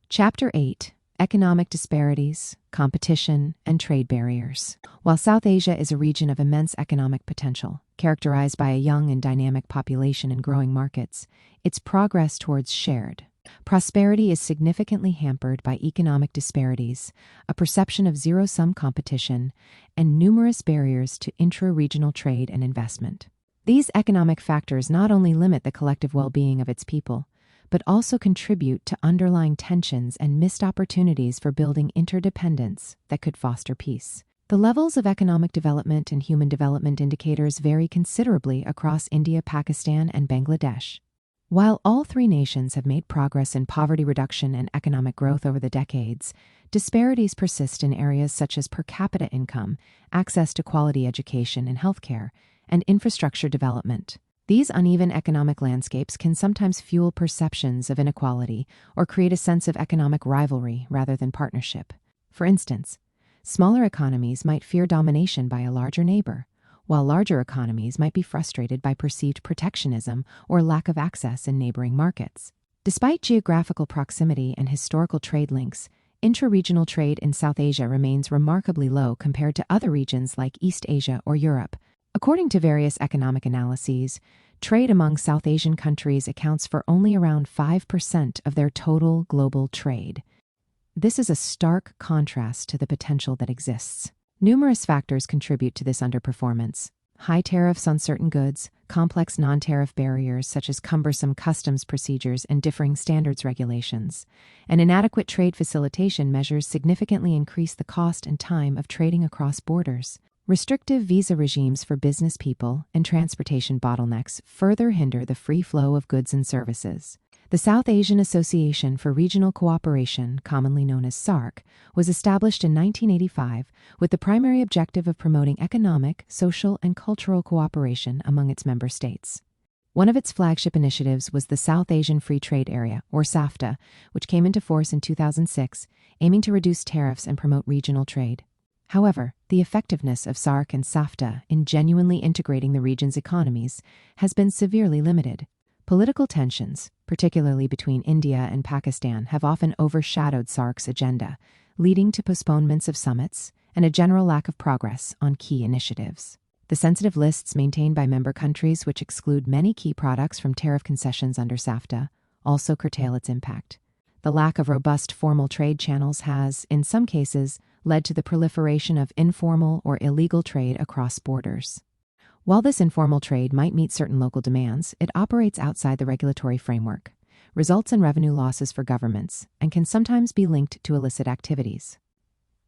Chapter 8: Economic Disparities, Competition, and Trade Barriers. While South Asia is a region of immense economic potential, characterized by a young and dynamic population and growing markets, its progress towards shared prosperity is significantly hampered by economic disparities, a perception of zero-sum competition, and numerous barriers to intra-regional trade and investment. These economic factors not only limit the collective well-being of its people, but also contribute to underlying tensions and missed opportunities for building interdependence that could foster peace. The levels of economic development and human development indicators vary considerably across India, Pakistan, and Bangladesh. While all three nations have made progress in poverty reduction and economic growth over the decades, disparities persist in areas such as per capita income, access to quality education and healthcare, and infrastructure development. These uneven economic landscapes can sometimes fuel perceptions of inequality or create a sense of economic rivalry rather than partnership. For instance, smaller economies might fear domination by a larger neighbor, while larger economies might be frustrated by perceived protectionism or lack of access in neighboring markets. Despite geographical proximity and historical trade links, intra-regional trade in South Asia remains remarkably low compared to other regions like East Asia or Europe. According to various economic analyses, trade among South Asian countries accounts for only around 5% of their total global trade. This is a stark contrast to the potential that exists. Numerous factors contribute to this underperformance: high tariffs on certain goods, complex non-tariff barriers such as cumbersome customs procedures and differing standards regulations, and inadequate trade facilitation measures significantly increase the cost and time of trading across borders. Restrictive visa regimes for business people and transportation bottlenecks further hinder the free flow of goods and services. The South Asian Association for Regional Cooperation, commonly known as SAARC, was established in 1985 with the primary objective of promoting economic, social, and cultural cooperation among its member states. One of its flagship initiatives was the South Asian Free Trade Area, or SAFTA, which came into force in 2006, aiming to reduce tariffs and promote regional trade. However, the effectiveness of SAARC and SAFTA in genuinely integrating the region's economies has been severely limited. Political tensions, particularly between India and Pakistan, have often overshadowed SAARC's agenda, leading to postponements of summits and a general lack of progress on key initiatives. The sensitive lists maintained by member countries, which exclude many key products from tariff concessions under SAFTA, also curtail its impact. The lack of robust formal trade channels has, in some cases, led to the proliferation of informal or illegal trade across borders. While this informal trade might meet certain local demands, it operates outside the regulatory framework, results in revenue losses for governments, and can sometimes be linked to illicit activities.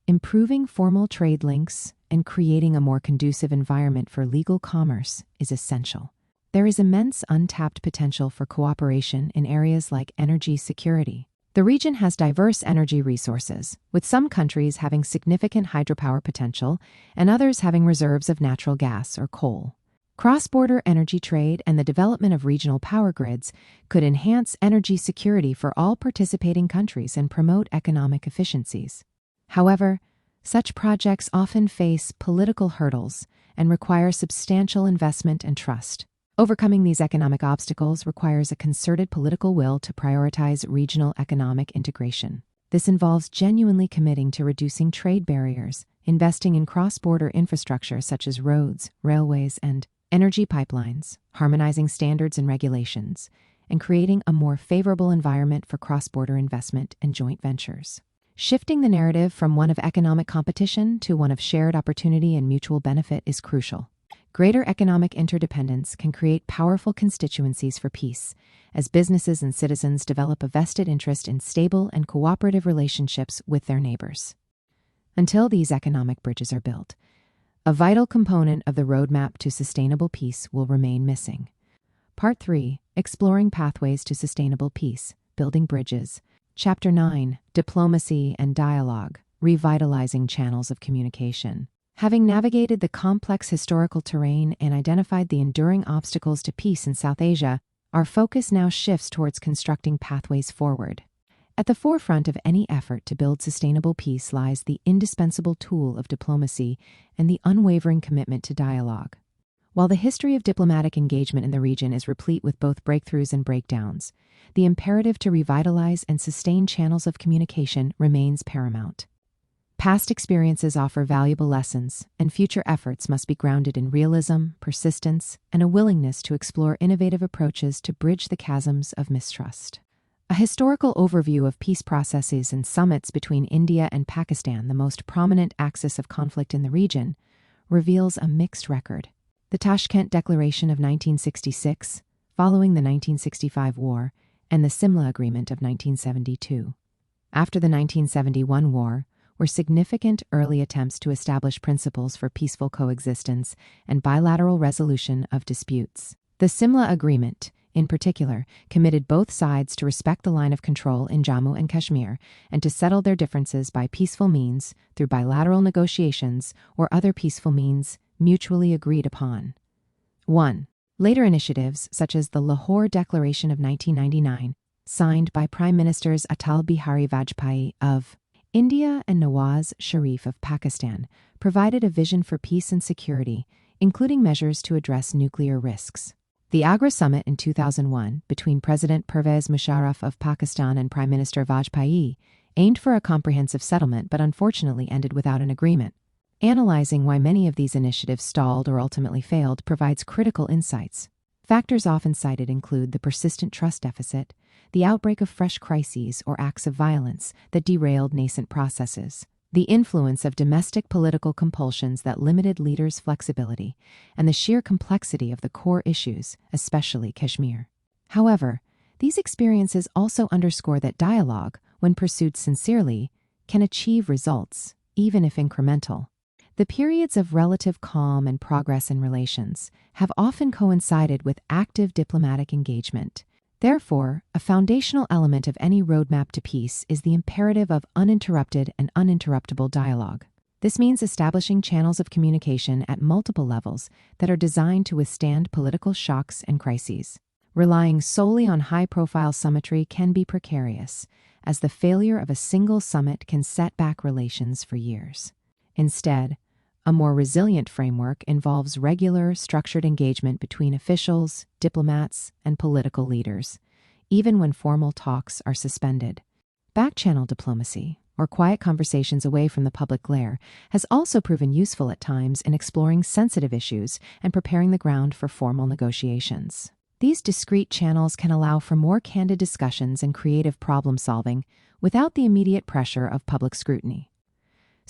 Improving formal trade links and creating a more conducive environment for legal commerce is essential. There is immense untapped potential for cooperation in areas like energy security. The region has diverse energy resources, with some countries having significant hydropower potential and others having reserves of natural gas or coal. Cross-border energy trade and the development of regional power grids could enhance energy security for all participating countries and promote economic efficiencies. However, such projects often face political hurdles and require substantial investment and trust. Overcoming these economic obstacles requires a concerted political will to prioritize regional economic integration. This involves genuinely committing to reducing trade barriers, investing in cross-border infrastructure such as roads, railways, and energy pipelines, harmonizing standards and regulations, and creating a more favorable environment for cross-border investment and joint ventures. Shifting the narrative from one of economic competition to one of shared opportunity and mutual benefit is crucial. Greater economic interdependence can create powerful constituencies for peace, as businesses and citizens develop a vested interest in stable and cooperative relationships with their neighbors. Until these economic bridges are built, A vital component of the roadmap to sustainable peace will remain missing. Part 3. Exploring Pathways to Sustainable Peace, Building Bridges. Chapter 9. Diplomacy and Dialogue, Revitalizing Channels of Communication. Having navigated the complex historical terrain and identified the enduring obstacles to peace in South Asia, our focus now shifts towards constructing pathways forward. At the forefront of any effort to build sustainable peace lies the indispensable tool of diplomacy and the unwavering commitment to dialogue. While the history of diplomatic engagement in the region is replete with both breakthroughs and breakdowns, the imperative to revitalize and sustain channels of communication remains paramount. Past experiences offer valuable lessons, and future efforts must be grounded in realism, persistence, and a willingness to explore innovative approaches to bridge the chasms of mistrust. A historical overview of peace processes and summits between India and Pakistan, the most prominent axis of conflict in the region, reveals a mixed record. The Tashkent Declaration of 1966, following the 1965 war, and the Simla Agreement of 1972. After the 1971 war, were significant early attempts to establish principles for peaceful coexistence and bilateral resolution of disputes. The Simla Agreement, in particular, committed both sides to respect the line of control in Jammu and Kashmir and to settle their differences by peaceful means through bilateral negotiations or other peaceful means mutually agreed upon. 1. Later initiatives, such as the Lahore Declaration of 1999, signed by Prime Ministers Atal Bihari Vajpayee of India and Nawaz Sharif of Pakistan, provided a vision for peace and security, including measures to address nuclear risks. The Agra Summit in 2001 between President Pervez Musharraf of Pakistan and Prime Minister Vajpayee aimed for a comprehensive settlement but unfortunately ended without an agreement. Analyzing why many of these initiatives stalled or ultimately failed provides critical insights. Factors often cited include the persistent trust deficit, the outbreak of fresh crises or acts of violence that derailed nascent processes, the influence of domestic political compulsions that limited leaders' flexibility, and the sheer complexity of the core issues, especially Kashmir. However, these experiences also underscore that dialogue, when pursued sincerely, can achieve results, even if incremental. The periods of relative calm and progress in relations have often coincided with active diplomatic engagement. Therefore, a foundational element of any roadmap to peace is the imperative of uninterrupted and uninterruptible dialogue. This means establishing channels of communication at multiple levels that are designed to withstand political shocks and crises. Relying solely on high-profile summitry can be precarious, as the failure of a single summit can set back relations for years. Instead, a more resilient framework involves regular, structured engagement between officials, diplomats, and political leaders, even when formal talks are suspended. Back-channel diplomacy, or quiet conversations away from the public glare, has also proven useful at times in exploring sensitive issues and preparing the ground for formal negotiations. These discreet channels can allow for more candid discussions and creative problem-solving without the immediate pressure of public scrutiny.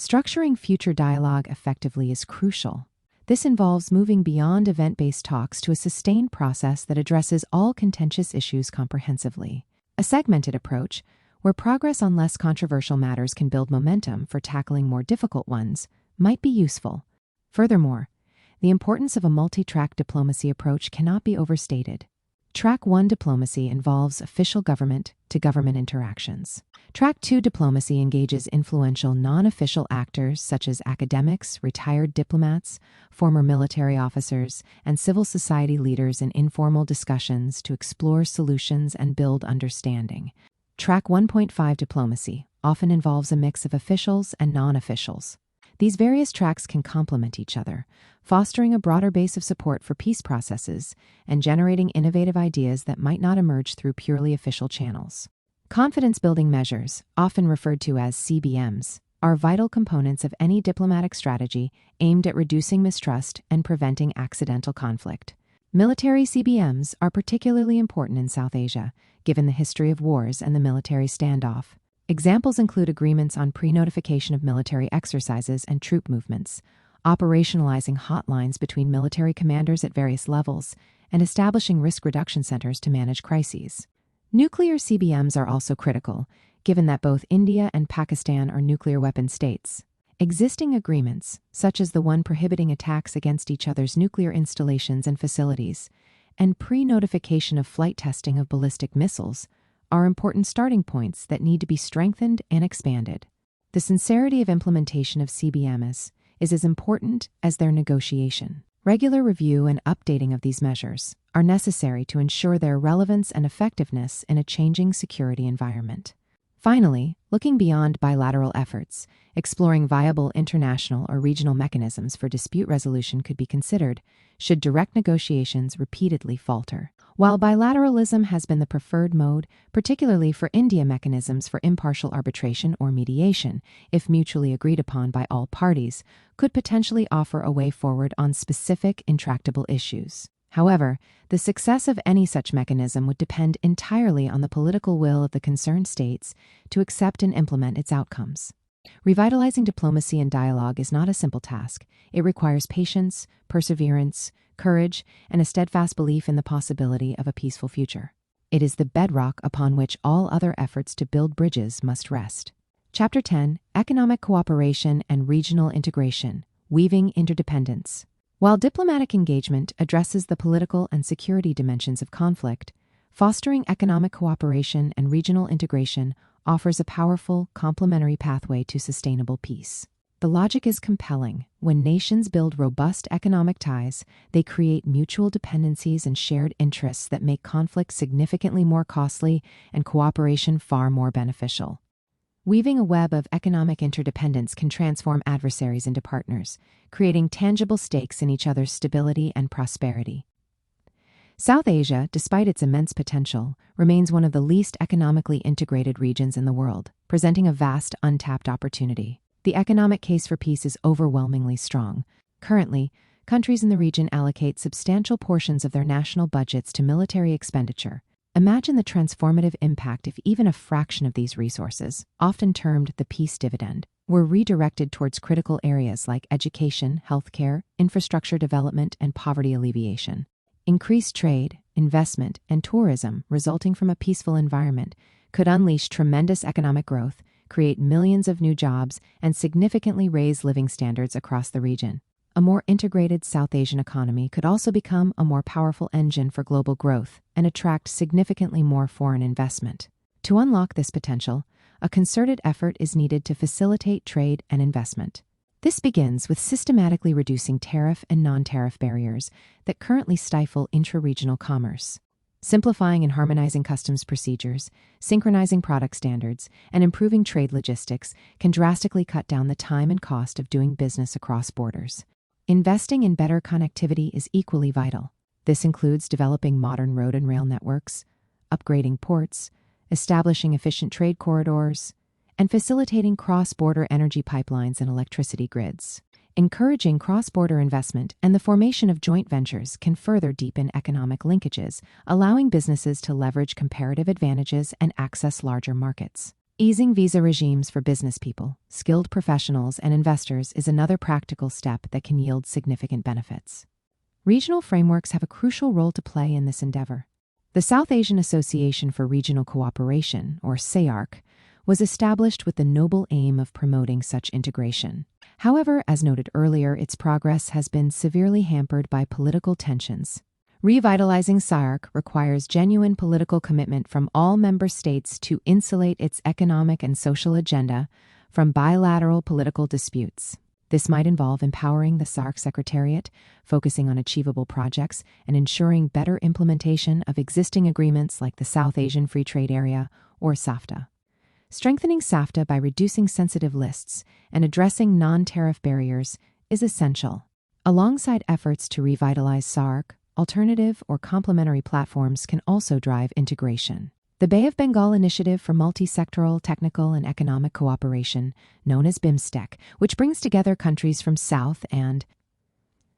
Structuring future dialogue effectively is crucial. This involves moving beyond event-based talks to a sustained process that addresses all contentious issues comprehensively. A segmented approach, where progress on less controversial matters can build momentum for tackling more difficult ones, might be useful. Furthermore, the importance of a multi-track diplomacy approach cannot be overstated. Track 1 diplomacy involves official government-to-government interactions. Track 2 diplomacy engages influential non-official actors such as academics, retired diplomats, former military officers, and civil society leaders in informal discussions to explore solutions and build understanding. Track 1.5 diplomacy often involves a mix of officials and non-officials. These various tracks can complement each other, fostering a broader base of support for peace processes and generating innovative ideas that might not emerge through purely official channels. Confidence-building measures, often referred to as CBMs, are vital components of any diplomatic strategy aimed at reducing mistrust and preventing accidental conflict. Military CBMs are particularly important in South Asia, given the history of wars and the military standoff. Examples include agreements on pre-notification of military exercises and troop movements, operationalizing hotlines between military commanders at various levels, and establishing risk reduction centers to manage crises. Nuclear CBMs are also critical, given that both India and Pakistan are nuclear weapon states. Existing agreements, such as the one prohibiting attacks against each other's nuclear installations and facilities, and pre-notification of flight testing of ballistic missiles, are important starting points that need to be strengthened and expanded. The sincerity of implementation of CBMs is as important as their negotiation. Regular review and updating of these measures are necessary to ensure their relevance and effectiveness in a changing security environment. Finally, looking beyond bilateral efforts, exploring viable international or regional mechanisms for dispute resolution could be considered should direct negotiations repeatedly falter. While bilateralism has been the preferred mode, particularly for India, mechanisms for impartial arbitration or mediation, if mutually agreed upon by all parties, could potentially offer a way forward on specific intractable issues. However, the success of any such mechanism would depend entirely on the political will of the concerned states to accept and implement its outcomes. Revitalizing diplomacy and dialogue is not a simple task. It requires patience, perseverance, courage, and a steadfast belief in the possibility of a peaceful future. It is the bedrock upon which all other efforts to build bridges must rest. Chapter 10: Economic Cooperation and Regional Integration, Weaving Interdependence. While diplomatic engagement addresses the political and security dimensions of conflict, fostering economic cooperation and regional integration offers a powerful, complementary pathway to sustainable peace. The logic is compelling. When nations build robust economic ties, they create mutual dependencies and shared interests that make conflict significantly more costly and cooperation far more beneficial. Weaving a web of economic interdependence can transform adversaries into partners, creating tangible stakes in each other's stability and prosperity. South Asia, despite its immense potential, remains one of the least economically integrated regions in the world, presenting a vast untapped opportunity. The economic case for peace is overwhelmingly strong. Currently, countries in the region allocate substantial portions of their national budgets to military expenditure. Imagine the transformative impact if even a fraction of these resources, often termed the peace dividend, were redirected towards critical areas like education, healthcare, infrastructure development, and poverty alleviation. Increased trade, investment, and tourism resulting from a peaceful environment could unleash tremendous economic growth, create millions of new jobs, and significantly raise living standards across the region. A more integrated South Asian economy could also become a more powerful engine for global growth and attract significantly more foreign investment. To unlock this potential, a concerted effort is needed to facilitate trade and investment. This begins with systematically reducing tariff and non-tariff barriers that currently stifle intra-regional commerce. Simplifying and harmonizing customs procedures, synchronizing product standards, and improving trade logistics can drastically cut down the time and cost of doing business across borders. Investing in better connectivity is equally vital. This includes developing modern road and rail networks, upgrading ports, establishing efficient trade corridors, and facilitating cross-border energy pipelines and electricity grids. Encouraging cross-border investment and the formation of joint ventures can further deepen economic linkages, allowing businesses to leverage comparative advantages and access larger markets. Easing visa regimes for business people, skilled professionals, and investors is another practical step that can yield significant benefits. Regional frameworks have a crucial role to play in this endeavor. The South Asian Association for Regional Cooperation, or SAARC, was established with the noble aim of promoting such integration. However, as noted earlier, its progress has been severely hampered by political tensions. Revitalizing SAARC requires genuine political commitment from all member states to insulate its economic and social agenda from bilateral political disputes. This might involve empowering the SAARC Secretariat, focusing on achievable projects, and ensuring better implementation of existing agreements like the South Asian Free Trade Area, or SAFTA. Strengthening SAFTA by reducing sensitive lists and addressing non-tariff barriers is essential. Alongside efforts to revitalize SAARC, alternative or complementary platforms can also drive integration. The Bay of Bengal Initiative for Multi-Sectoral, Technical, and Economic Cooperation, known as BIMSTEC, which brings together countries from South and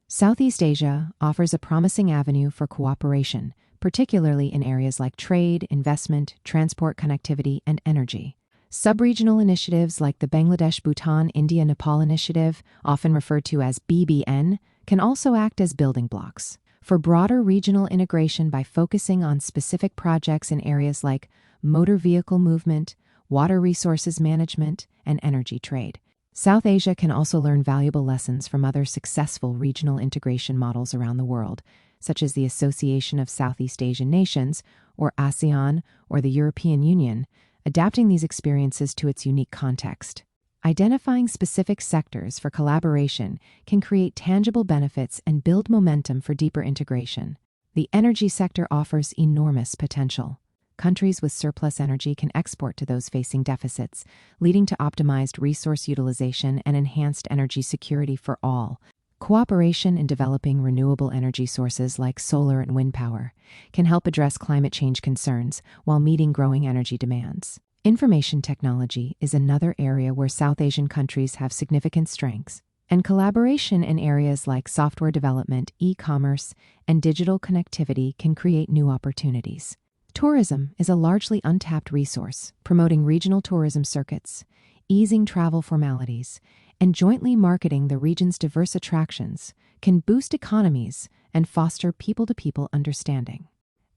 Southeast Asia, offers a promising avenue for cooperation, particularly in areas like trade, investment, transport connectivity, and energy. Sub-regional initiatives like the Bangladesh-Bhutan-India-Nepal Initiative, often referred to as BBN, can also act as building blocks for broader regional integration by focusing on specific projects in areas like motor vehicle movement, water resources management, and energy trade. South Asia can also learn valuable lessons from other successful regional integration models around the world, such as the Association of Southeast Asian Nations, or ASEAN, or the European Union, adapting these experiences to its unique context. Identifying specific sectors for collaboration can create tangible benefits and build momentum for deeper integration. The energy sector offers enormous potential. Countries with surplus energy can export to those facing deficits, leading to optimized resource utilization and enhanced energy security for all. Cooperation in developing renewable energy sources like solar and wind power can help address climate change concerns while meeting growing energy demands. Information technology is another area where South Asian countries have significant strengths, and collaboration in areas like software development, e-commerce, and digital connectivity can create new opportunities. Tourism is a largely untapped resource, promoting regional tourism circuits, easing travel formalities, and jointly marketing the region's diverse attractions can boost economies and foster people-to-people understanding.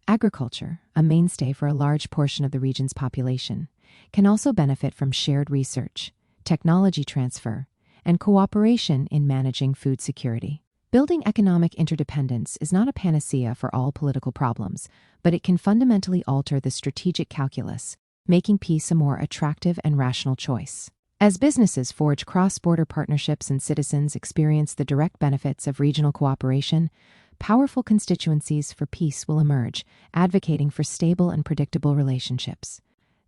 Agriculture, a mainstay for a large portion of the region's population, can also benefit from shared research, technology transfer, and cooperation in managing food security. Building economic interdependence is not a panacea for all political problems, but it can fundamentally alter the strategic calculus, making peace a more attractive and rational choice. As businesses forge cross-border partnerships and citizens experience the direct benefits of regional cooperation, powerful constituencies for peace will emerge, advocating for stable and predictable relationships.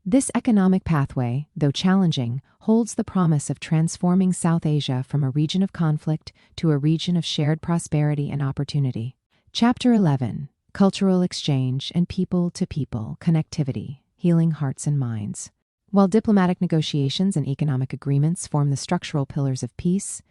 This economic pathway, though challenging, holds the promise of transforming South Asia from a region of conflict to a region of shared prosperity and opportunity. Chapter 11: Cultural Exchange and People-to-People Connectivity, Healing Hearts and Minds. While diplomatic negotiations and economic agreements form the structural pillars of peace,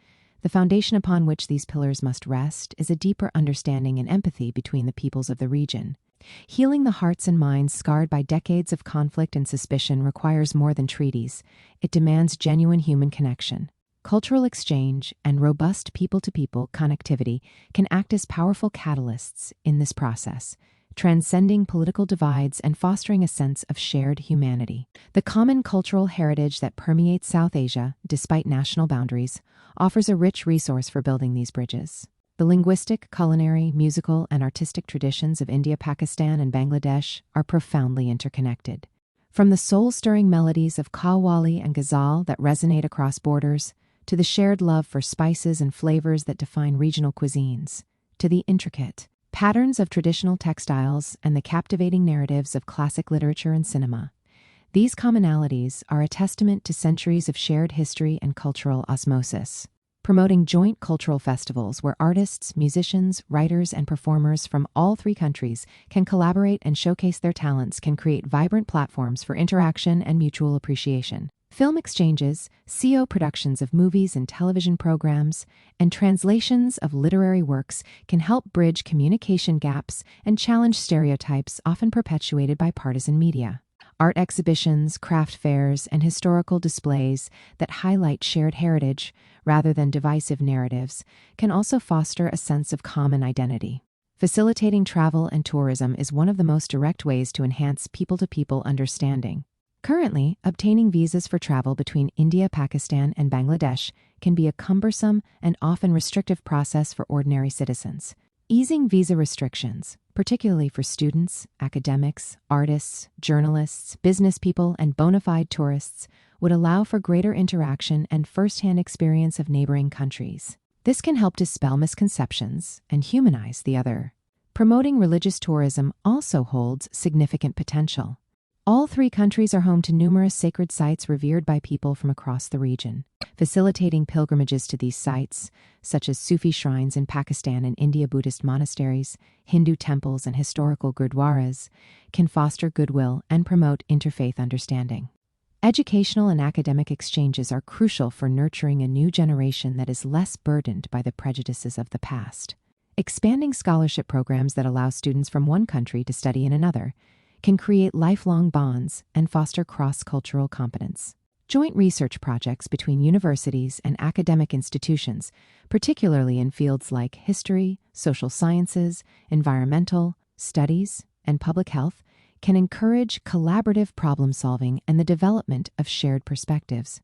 the foundation upon which these pillars must rest is a deeper understanding and empathy between the peoples of the region. Healing the hearts and minds scarred by decades of conflict and suspicion requires more than treaties. It demands genuine human connection. Cultural exchange and robust people-to-people connectivity can act as powerful catalysts in this process, transcending political divides and fostering a sense of shared humanity. The common cultural heritage that permeates South Asia, despite national boundaries, offers a rich resource for building these bridges. The linguistic, culinary, musical, and artistic traditions of India, Pakistan, and Bangladesh are profoundly interconnected. From the soul-stirring melodies of qawwali and ghazal that resonate across borders, to the shared love for spices and flavors that define regional cuisines, to the intricate patterns of traditional textiles and the captivating narratives of classic literature and cinema. These commonalities are a testament to centuries of shared history and cultural osmosis. Promoting joint cultural festivals where artists, musicians, writers, and performers from all three countries can collaborate and showcase their talents can create vibrant platforms for interaction and mutual appreciation. Film exchanges, CO productions of movies and television programs, and translations of literary works can help bridge communication gaps and challenge stereotypes often perpetuated by partisan media. Art exhibitions, craft fairs, and historical displays that highlight shared heritage rather than divisive narratives can also foster a sense of common identity. Facilitating travel and tourism is one of the most direct ways to enhance people-to-people understanding. Currently, obtaining visas for travel between India, Pakistan, and Bangladesh can be a cumbersome and often restrictive process for ordinary citizens. Easing visa restrictions, particularly for students, academics, artists, journalists, business people, and bona fide tourists, would allow for greater interaction and first-hand experience of neighboring countries. This can help dispel misconceptions and humanize the other. Promoting religious tourism also holds significant potential. All three countries are home to numerous sacred sites revered by people from across the region. Facilitating pilgrimages to these sites, such as Sufi shrines in Pakistan and India, Buddhist monasteries, Hindu temples, and historical gurdwaras, can foster goodwill and promote interfaith understanding. Educational and academic exchanges are crucial for nurturing a new generation that is less burdened by the prejudices of the past. Expanding scholarship programs that allow students from one country to study in another can create lifelong bonds and foster cross-cultural competence. Joint research projects between universities and academic institutions, particularly in fields like history, social sciences, environmental studies, and public health, can encourage collaborative problem-solving and the development of shared perspectives.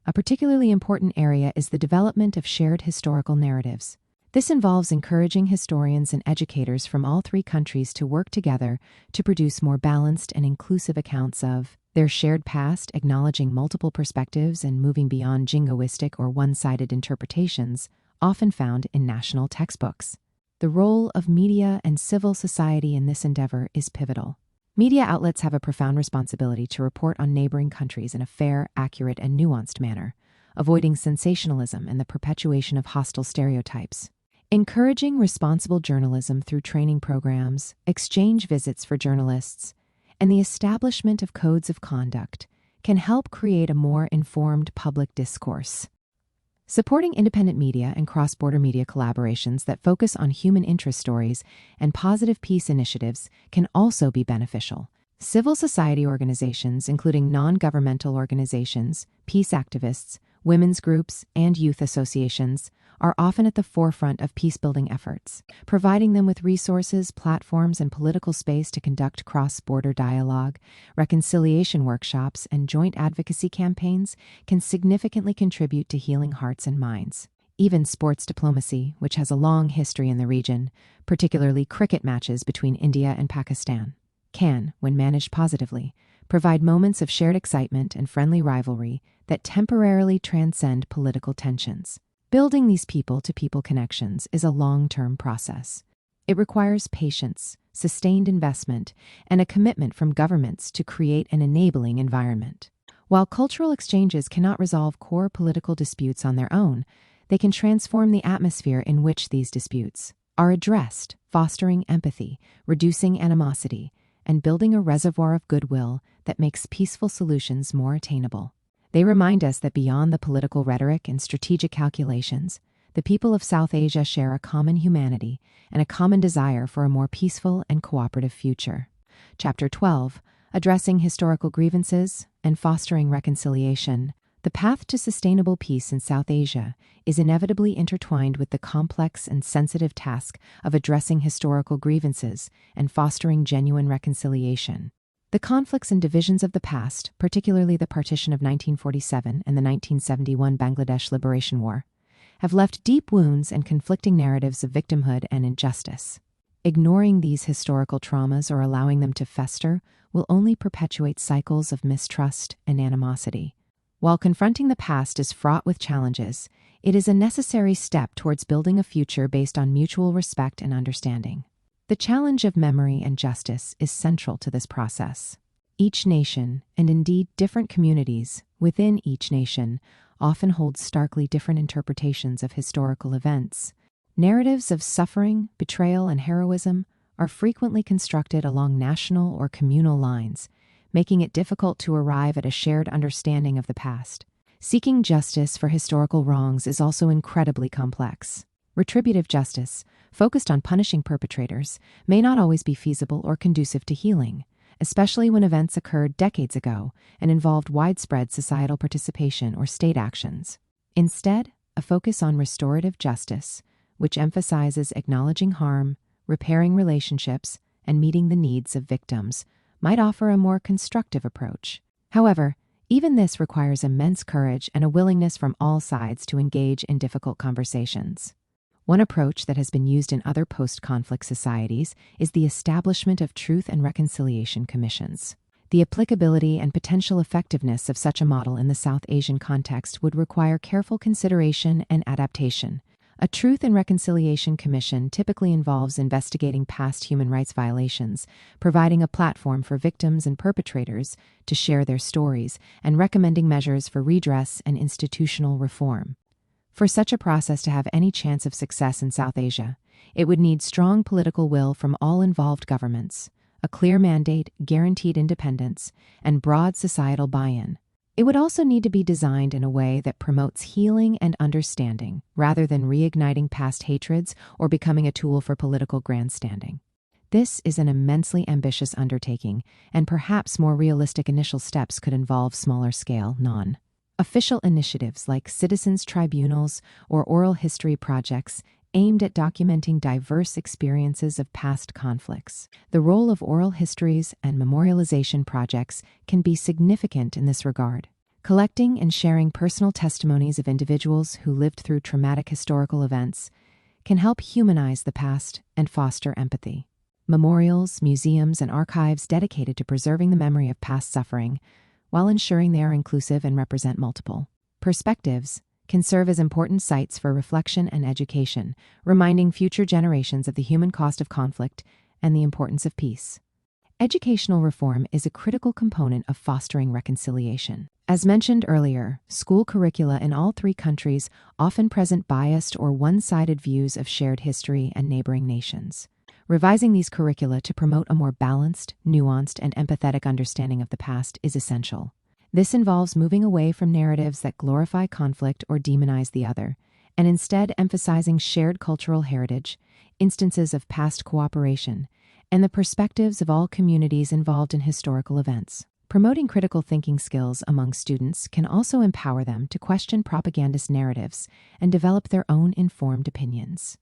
A particularly important area is the development of shared historical narratives. This involves encouraging historians and educators from all three countries to work together to produce more balanced and inclusive accounts of their shared past, acknowledging multiple perspectives and moving beyond jingoistic or one-sided interpretations, often found in national textbooks. The role of media and civil society in this endeavor is pivotal. Media outlets have a profound responsibility to report on neighboring countries in a fair, accurate, and nuanced manner, avoiding sensationalism and the perpetuation of hostile stereotypes. Encouraging responsible journalism through training programs, exchange visits for journalists, and the establishment of codes of conduct can help create a more informed public discourse. Supporting independent media and cross-border media collaborations that focus on human interest stories and positive peace initiatives can also be beneficial. Civil society organizations, including non-governmental organizations, peace activists, women's groups, and youth associations, are often at the forefront of peace-building efforts. Providing them with resources, platforms, and political space to conduct cross-border dialogue, reconciliation workshops, and joint advocacy campaigns can significantly contribute to healing hearts and minds. Even sports diplomacy, which has a long history in the region, particularly cricket matches between India and Pakistan, can, when managed positively, provide moments of shared excitement and friendly rivalry that temporarily transcend political tensions. Building these people-to-people connections is a long-term process. It requires patience, sustained investment, and a commitment from governments to create an enabling environment. While cultural exchanges cannot resolve core political disputes on their own, they can transform the atmosphere in which these disputes are addressed, fostering empathy, reducing animosity, and building a reservoir of goodwill that makes peaceful solutions more attainable. They remind us that beyond the political rhetoric and strategic calculations, the people of South Asia share a common humanity and a common desire for a more peaceful and cooperative future. Chapter 12, Addressing Historical Grievances and Fostering Reconciliation. The path to sustainable peace in South Asia is inevitably intertwined with the complex and sensitive task of addressing historical grievances and fostering genuine reconciliation. The conflicts and divisions of the past, particularly the Partition of 1947 and the 1971 Bangladesh Liberation War, have left deep wounds and conflicting narratives of victimhood and injustice. Ignoring these historical traumas or allowing them to fester will only perpetuate cycles of mistrust and animosity. While confronting the past is fraught with challenges, it is a necessary step towards building a future based on mutual respect and understanding. The challenge of memory and justice is central to this process. Each nation, and indeed different communities within each nation, often hold starkly different interpretations of historical events. Narratives of suffering, betrayal, and heroism are frequently constructed along national or communal lines, making it difficult to arrive at a shared understanding of the past. Seeking justice for historical wrongs is also incredibly complex. Retributive justice, focused on punishing perpetrators, may not always be feasible or conducive to healing, especially when events occurred decades ago and involved widespread societal participation or state actions. Instead, a focus on restorative justice, which emphasizes acknowledging harm, repairing relationships, and meeting the needs of victims, might offer a more constructive approach. However, even this requires immense courage and a willingness from all sides to engage in difficult conversations. One approach that has been used in other post-conflict societies is the establishment of truth and reconciliation commissions. The applicability and potential effectiveness of such a model in the South Asian context would require careful consideration and adaptation. A Truth and Reconciliation Commission typically involves investigating past human rights violations, providing a platform for victims and perpetrators to share their stories, and recommending measures for redress and institutional reform. For such a process to have any chance of success in South Asia, it would need strong political will from all involved governments, a clear mandate, guaranteed independence, and broad societal buy-in. It would also need to be designed in a way that promotes healing and understanding, rather than reigniting past hatreds or becoming a tool for political grandstanding. This is an immensely ambitious undertaking, and perhaps more realistic initial steps could involve smaller-scale, non-official initiatives like citizens' tribunals or oral history projects aimed at documenting diverse experiences of past conflicts. The role of oral histories and memorialization projects can be significant in this regard. Collecting and sharing personal testimonies of individuals who lived through traumatic historical events can help humanize the past and foster empathy. Memorials, museums, and archives dedicated to preserving the memory of past suffering, while ensuring they are inclusive and represent multiple perspectives, can serve as important sites for reflection and education, reminding future generations of the human cost of conflict and the importance of peace. Educational reform is a critical component of fostering reconciliation. As mentioned earlier, school curricula in all three countries often present biased or one-sided views of shared history and neighboring nations. Revising these curricula to promote a more balanced, nuanced, and empathetic understanding of the past is essential. This involves moving away from narratives that glorify conflict or demonize the other, and instead emphasizing shared cultural heritage, instances of past cooperation, and the perspectives of all communities involved in historical events. Promoting critical thinking skills among students can also empower them to question propagandist narratives and develop their own informed opinions.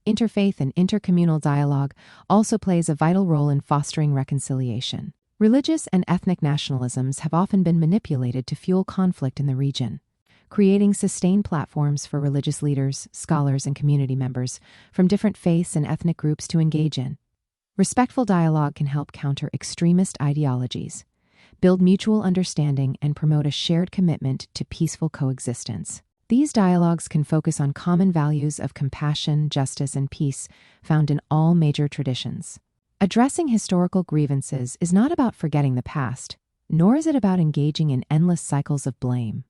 Interfaith and intercommunal dialogue also plays a vital role in fostering reconciliation. Religious and ethnic nationalisms have often been manipulated to fuel conflict in the region. Creating sustained platforms for religious leaders, scholars, and community members from different faiths and ethnic groups to engage in. Respectful dialogue can help counter extremist ideologies, build mutual understanding, and promote a shared commitment to peaceful coexistence. These dialogues can focus on common values of compassion, justice, and peace found in all major traditions. Addressing historical grievances is not about forgetting the past, nor is it about engaging in endless cycles of blame.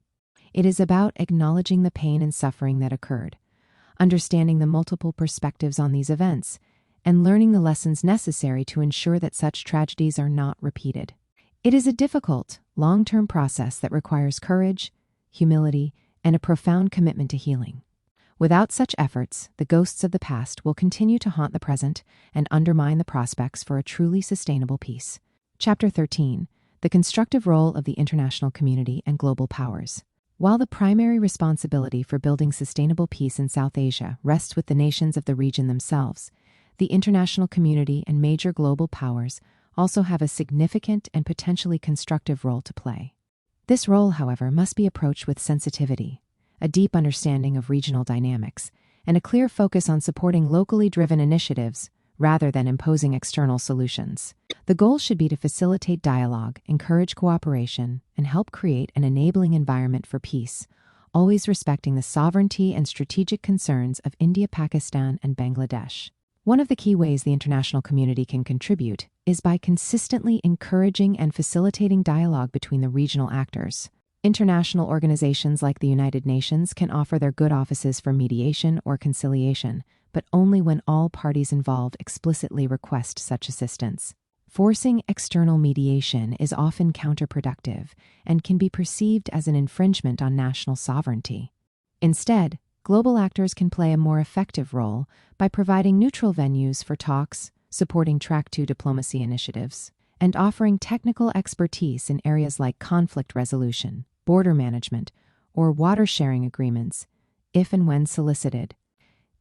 It is about acknowledging the pain and suffering that occurred, understanding the multiple perspectives on these events, and learning the lessons necessary to ensure that such tragedies are not repeated. It is a difficult, long-term process that requires courage, humility, and a profound commitment to healing. Without such efforts, the ghosts of the past will continue to haunt the present and undermine the prospects for a truly sustainable peace. Chapter 13. The Constructive Role of the International Community and Global Powers. While the primary responsibility for building sustainable peace in South Asia rests with the nations of the region themselves, the international community and major global powers also have a significant and potentially constructive role to play. This role, however, must be approached with sensitivity, a deep understanding of regional dynamics, and a clear focus on supporting locally driven initiatives rather than imposing external solutions. The goal should be to facilitate dialogue, encourage cooperation, and help create an enabling environment for peace, always respecting the sovereignty and strategic concerns of India, Pakistan, and Bangladesh. One of the key ways the international community can contribute is by consistently encouraging and facilitating dialogue between the regional actors. International organizations like the United Nations can offer their good offices for mediation or conciliation, but only when all parties involved explicitly request such assistance. Forcing external mediation is often counterproductive and can be perceived as an infringement on national sovereignty. Instead, global actors can play a more effective role by providing neutral venues for talks, supporting Track 2 diplomacy initiatives, and offering technical expertise in areas like conflict resolution, border management, or water sharing agreements, if and when solicited.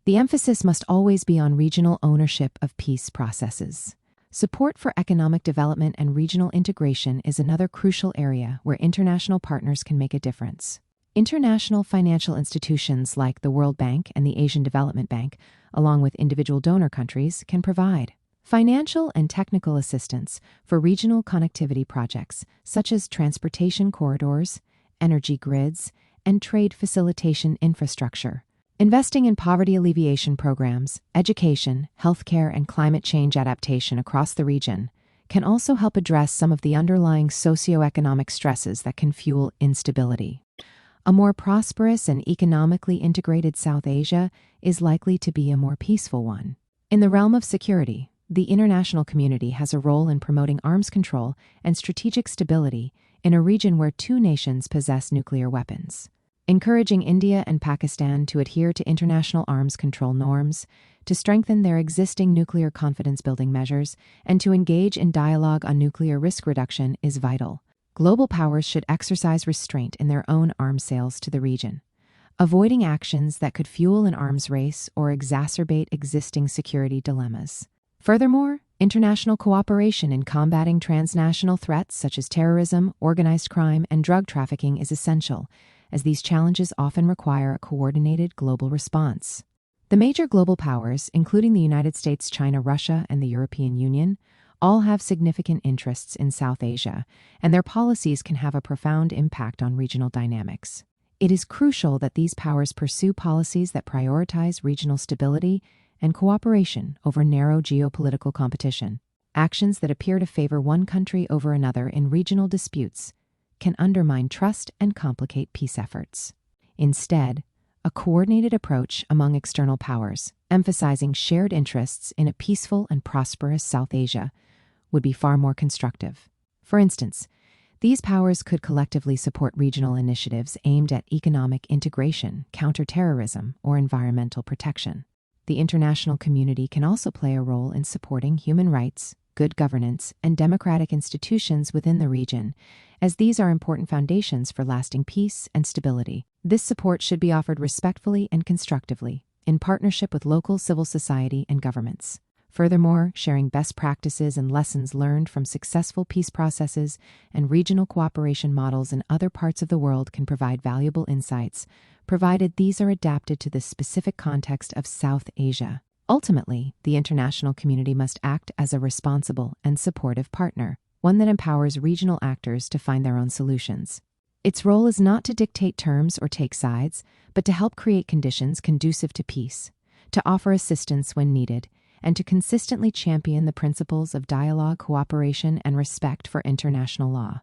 The emphasis must always be on regional ownership of peace processes. Support for economic development and regional integration is another crucial area where international partners can make a difference. International financial institutions like the World Bank and the Asian Development Bank, along with individual donor countries, can provide financial and technical assistance for regional connectivity projects such as transportation corridors, energy grids, and trade facilitation infrastructure. Investing in poverty alleviation programs, education, healthcare, and climate change adaptation across the region can also help address some of the underlying socioeconomic stresses that can fuel instability. A more prosperous and economically integrated South Asia is likely to be a more peaceful one. In the realm of security, the international community has a role in promoting arms control and strategic stability in a region where two nations possess nuclear weapons. Encouraging India and Pakistan to adhere to international arms control norms, to strengthen their existing nuclear confidence-building measures, and to engage in dialogue on nuclear risk reduction is vital. Global powers should exercise restraint in their own arms sales to the region, avoiding actions that could fuel an arms race or exacerbate existing security dilemmas. Furthermore, International cooperation in combating transnational threats such as terrorism, organized crime, and drug trafficking is essential, as these challenges often require a coordinated global response. The major global powers, including the United States, China, Russia, and the European Union, all have significant interests in South Asia, and their policies can have a profound impact on regional dynamics. It is crucial that these powers pursue policies that prioritize regional stability and cooperation over narrow geopolitical competition. Actions that appear to favor one country over another in regional disputes can undermine trust and complicate peace efforts. Instead, a coordinated approach among external powers, emphasizing shared interests in a peaceful and prosperous South Asia, would be far more constructive. For instance, these powers could collectively support regional initiatives aimed at economic integration, counterterrorism, or environmental protection. The international community can also play a role in supporting human rights, good governance, and democratic institutions within the region, as these are important foundations for lasting peace and stability. This support should be offered respectfully and constructively, in partnership with local civil society and governments. Furthermore, sharing best practices and lessons learned from successful peace processes and regional cooperation models in other parts of the world can provide valuable insights, provided these are adapted to the specific context of South Asia. Ultimately, the international community must act as a responsible and supportive partner, one that empowers regional actors to find their own solutions. Its role is not to dictate terms or take sides, but to help create conditions conducive to peace, to offer assistance when needed, and to consistently champion the principles of dialogue, cooperation, and respect for international law.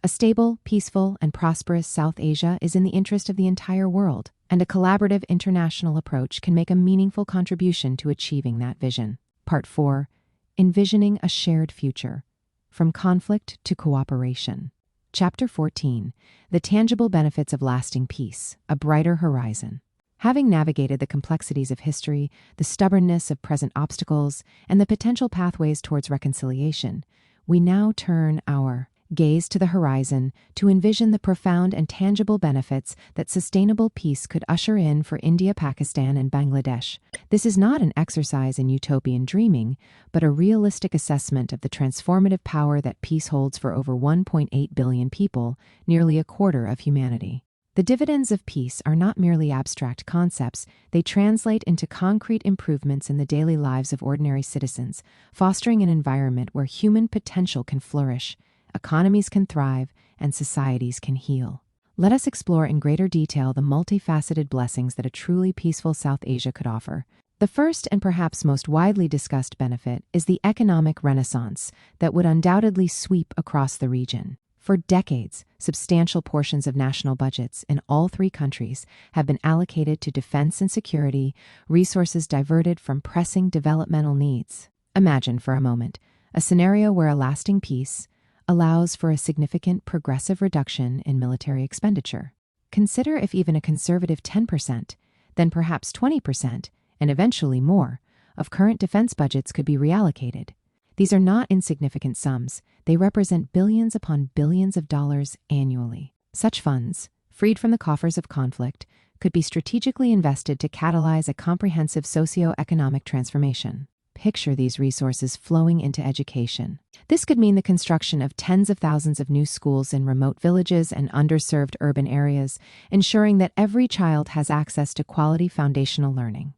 A stable, peaceful, and prosperous South Asia is in the interest of the entire world, and a collaborative international approach can make a meaningful contribution to achieving that vision. Part 4. Envisioning a Shared Future. From Conflict to Cooperation. Chapter 14. The Tangible Benefits of Lasting Peace, a Brighter Horizon. Having navigated the complexities of history, the stubbornness of present obstacles, and the potential pathways towards reconciliation, we now turn our gaze to the horizon to envision the profound and tangible benefits that sustainable peace could usher in for India, Pakistan, and Bangladesh. This is not an exercise in utopian dreaming, but a realistic assessment of the transformative power that peace holds for over 1.8 billion people, nearly a quarter of humanity. The dividends of peace are not merely abstract concepts, they translate into concrete improvements in the daily lives of ordinary citizens, fostering an environment where human potential can flourish, economies can thrive, and societies can heal. Let us explore in greater detail the multifaceted blessings that a truly peaceful South Asia could offer. The first and perhaps most widely discussed benefit is the economic renaissance that would undoubtedly sweep across the region. For decades, substantial portions of national budgets in all three countries have been allocated to defense and security, resources diverted from pressing developmental needs. Imagine for a moment a scenario where a lasting peace allows for a significant progressive reduction in military expenditure. Consider if even a conservative 10%, then perhaps 20%, and eventually more, of current defense budgets could be reallocated. These are not insignificant sums. They represent billions upon billions of dollars annually. Such funds, freed from the coffers of conflict, could be strategically invested to catalyze a comprehensive socio-economic transformation. Picture these resources flowing into education. This could mean the construction of tens of thousands of new schools in remote villages and underserved urban areas, ensuring that every child has access to quality foundational learning.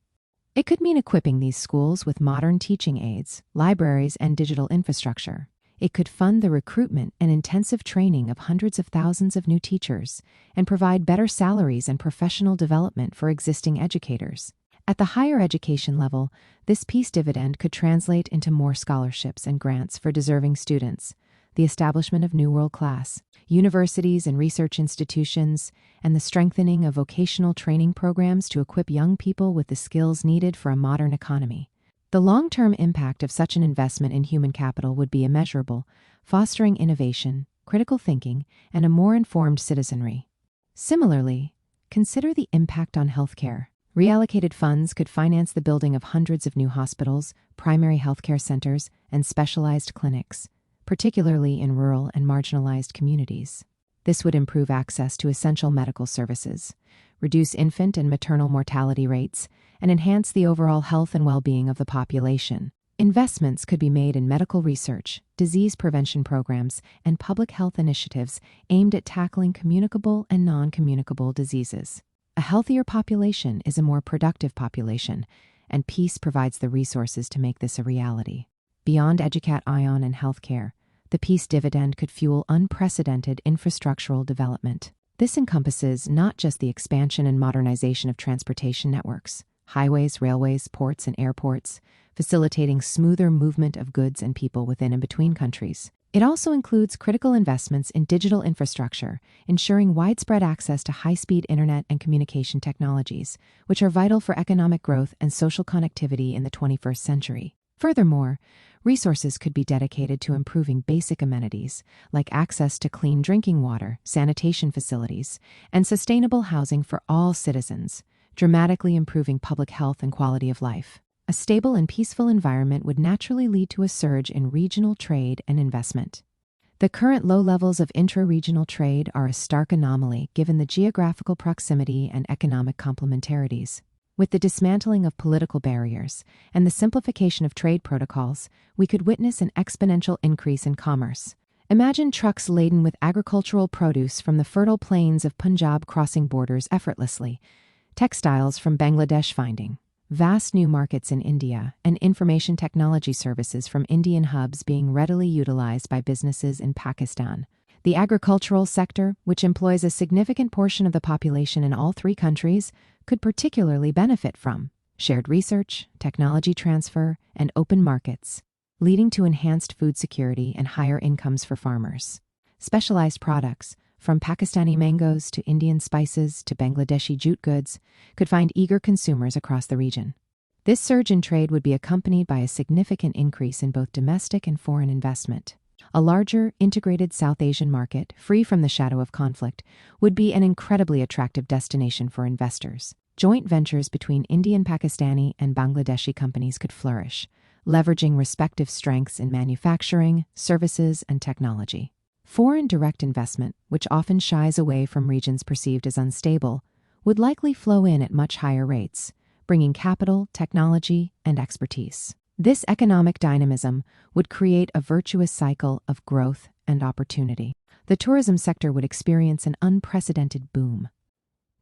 It could mean equipping these schools with modern teaching aids, libraries, and digital infrastructure. It could fund the recruitment and intensive training of hundreds of thousands of new teachers and provide better salaries and professional development for existing educators. At the higher education level, this peace dividend could translate into more scholarships and grants for deserving students, the establishment of new world-class universities and research institutions, and the strengthening of vocational training programs to equip young people with the skills needed for a modern economy. The long-term impact of such an investment in human capital would be immeasurable, fostering innovation, critical thinking, and a more informed citizenry. Similarly, consider the impact on healthcare. Reallocated funds could finance the building of hundreds of new hospitals, primary healthcare centers, and specialized clinics, particularly in rural and marginalized communities. This would improve access to essential medical services, reduce infant and maternal mortality rates, and enhance the overall health and well-being of the population. Investments could be made in medical research, disease prevention programs, and public health initiatives aimed at tackling communicable and non-communicable diseases. A healthier population is a more productive population, and peace provides the resources to make this a reality. Beyond Educat Ion and healthcare, the peace dividend could fuel unprecedented infrastructural development. This encompasses not just the expansion and modernization of transportation networks, highways, railways, ports, and airports, facilitating smoother movement of goods and people within and between countries. It also includes critical investments in digital infrastructure, ensuring widespread access to high-speed internet and communication technologies, which are vital for economic growth and social connectivity in the 21st century. Furthermore, resources could be dedicated to improving basic amenities, like access to clean drinking water, sanitation facilities, and sustainable housing for all citizens, dramatically improving public health and quality of life. A stable and peaceful environment would naturally lead to a surge in regional trade and investment. The current low levels of intra-regional trade are a stark anomaly given the geographical proximity and economic complementarities. With the dismantling of political barriers and the simplification of trade protocols, we could witness an exponential increase in commerce. Imagine trucks laden with agricultural produce from the fertile plains of Punjab crossing borders effortlessly, textiles from Bangladesh finding vast new markets in India, and information technology services from Indian hubs being readily utilized by businesses in Pakistan. The agricultural sector, which employs a significant portion of the population in all three countries, could particularly benefit from shared research, technology transfer, and open markets, leading to enhanced food security and higher incomes for farmers. Specialized products, from Pakistani mangoes to Indian spices to Bangladeshi jute goods, could find eager consumers across the region. This surge in trade would be accompanied by a significant increase in both domestic and foreign investment. A larger, integrated South Asian market, free from the shadow of conflict, would be an incredibly attractive destination for investors. Joint ventures between Indian, Pakistani, and Bangladeshi companies could flourish, leveraging respective strengths in manufacturing, services, and technology. Foreign direct investment, which often shies away from regions perceived as unstable, would likely flow in at much higher rates, bringing capital, technology, and expertise. This economic dynamism would create a virtuous cycle of growth and opportunity. The tourism sector would experience an unprecedented boom.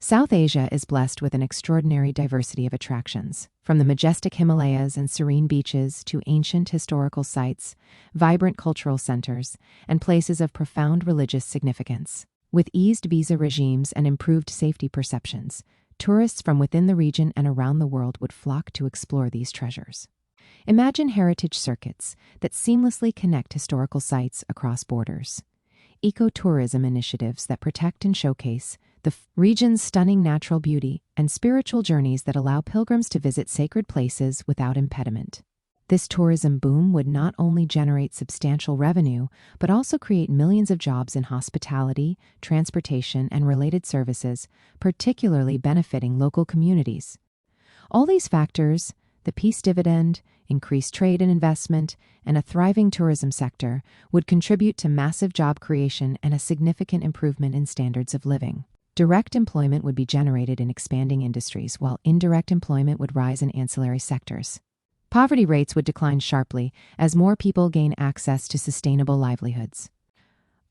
South Asia is blessed with an extraordinary diversity of attractions, from the majestic Himalayas and serene beaches to ancient historical sites, vibrant cultural centers, and places of profound religious significance. With eased visa regimes and improved safety perceptions, tourists from within the region and around the world would flock to explore these treasures. Imagine heritage circuits that seamlessly connect historical sites across borders, ecotourism initiatives that protect and showcase the region's stunning natural beauty, and spiritual journeys that allow pilgrims to visit sacred places without impediment. This tourism boom would not only generate substantial revenue, but also create millions of jobs in hospitality, transportation, and related services, particularly benefiting local communities. All these factors, the peace dividend, increased trade and investment, and a thriving tourism sector, would contribute to massive job creation and a significant improvement in standards of living. Direct employment would be generated in expanding industries, while indirect employment would rise in ancillary sectors. Poverty rates would decline sharply as more people gain access to sustainable livelihoods.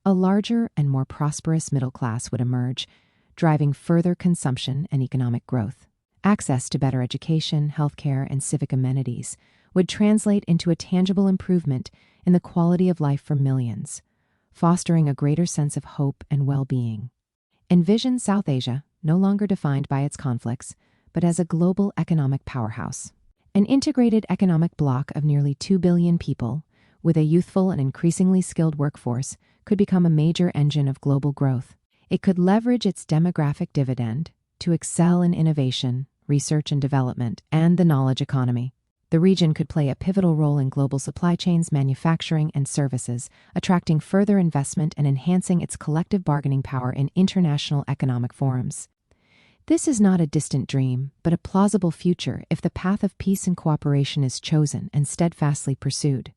A larger and more prosperous middle class would emerge, driving further consumption and economic growth. Access to better education, healthcare, and civic amenities would translate into a tangible improvement in the quality of life for millions, fostering a greater sense of hope and well-being. Envision South Asia, no longer defined by its conflicts, but as a global economic powerhouse. An integrated economic bloc of nearly 2 billion people, with a youthful and increasingly skilled workforce, could become a major engine of global growth. It could leverage its demographic dividend to excel in innovation, research and development, and the knowledge economy. The region could play a pivotal role in global supply chains, manufacturing, and services, attracting further investment and enhancing its collective bargaining power in international economic forums. This is not a distant dream, but a plausible future if the path of peace and cooperation is chosen and steadfastly pursued.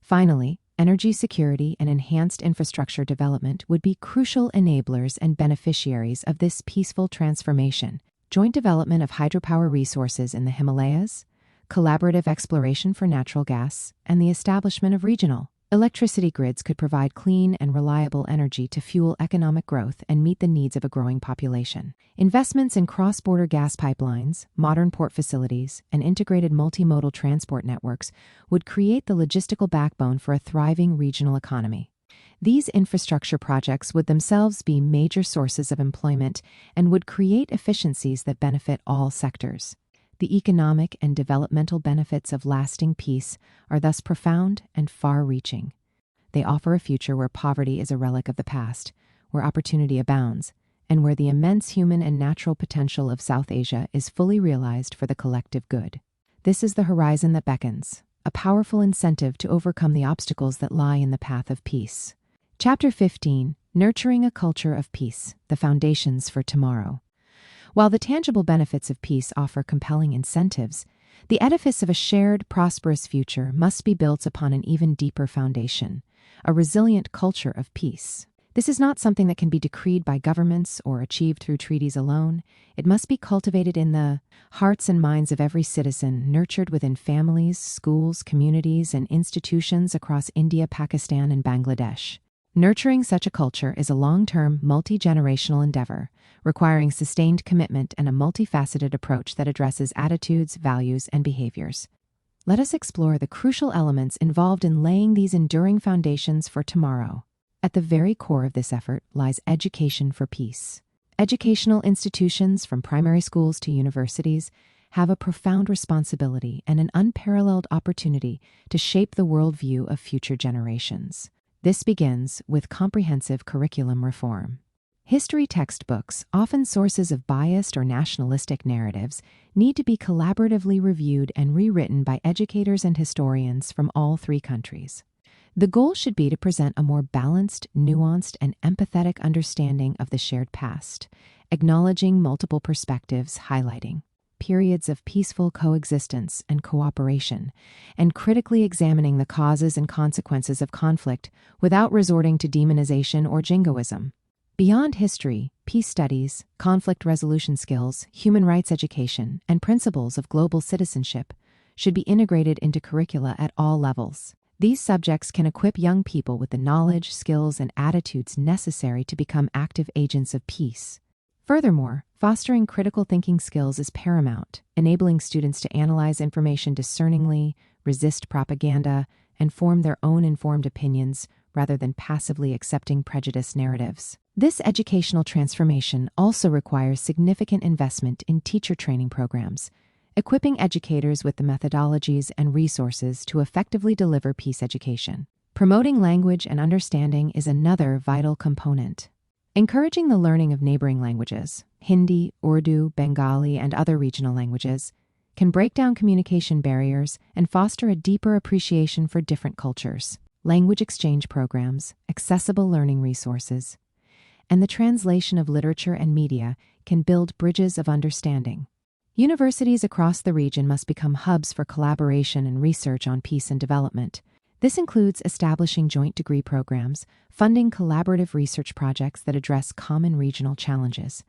Finally, energy security and enhanced infrastructure development would be crucial enablers and beneficiaries of this peaceful transformation. Joint development of hydropower resources in the Himalayas, collaborative exploration for natural gas, and the establishment of regional electricity grids could provide clean and reliable energy to fuel economic growth and meet the needs of a growing population. Investments in cross-border gas pipelines, modern port facilities, and integrated multimodal transport networks would create the logistical backbone for a thriving regional economy. These infrastructure projects would themselves be major sources of employment and would create efficiencies that benefit all sectors. The economic and developmental benefits of lasting peace are thus profound and far-reaching. They offer a future where poverty is a relic of the past, where opportunity abounds, and where the immense human and natural potential of South Asia is fully realized for the collective good. This is the horizon that beckons, a powerful incentive to overcome the obstacles that lie in the path of peace. Chapter 15, Nurturing a Culture of Peace, the Foundations for Tomorrow. While the tangible benefits of peace offer compelling incentives, the edifice of a shared, prosperous future must be built upon an even deeper foundation, a resilient culture of peace. This is not something that can be decreed by governments or achieved through treaties alone. It must be cultivated in the hearts and minds of every citizen, nurtured within families, schools, communities, and institutions across India, Pakistan, and Bangladesh. Nurturing such a culture is a long-term, multi-generational endeavor, requiring sustained commitment and a multifaceted approach that addresses attitudes, values, and behaviors. Let us explore the crucial elements involved in laying these enduring foundations for tomorrow. At the very core of this effort lies education for peace. Educational institutions, from primary schools to universities, have a profound responsibility and an unparalleled opportunity to shape the worldview of future generations. This begins with comprehensive curriculum reform. History textbooks, often sources of biased or nationalistic narratives, need to be collaboratively reviewed and rewritten by educators and historians from all three countries. The goal should be to present a more balanced, nuanced, and empathetic understanding of the shared past, acknowledging multiple perspectives, highlighting periods of peaceful coexistence and cooperation, and critically examining the causes and consequences of conflict without resorting to demonization or jingoism. Beyond history, peace studies, conflict resolution skills, human rights education, and principles of global citizenship should be integrated into curricula at all levels. These subjects can equip young people with the knowledge, skills, and attitudes necessary to become active agents of peace. Furthermore, fostering critical thinking skills is paramount, enabling students to analyze information discerningly, resist propaganda, and form their own informed opinions rather than passively accepting prejudiced narratives. This educational transformation also requires significant investment in teacher training programs, equipping educators with the methodologies and resources to effectively deliver peace education. Promoting language and understanding is another vital component. Encouraging the learning of neighboring languages, Hindi, Urdu, Bengali, and other regional languages, can break down communication barriers and foster a deeper appreciation for different cultures. Language exchange programs, accessible learning resources, and the translation of literature and media can build bridges of understanding. Universities across the region must become hubs for collaboration and research on peace and development. This includes establishing joint degree programs, funding collaborative research projects that address common regional challenges,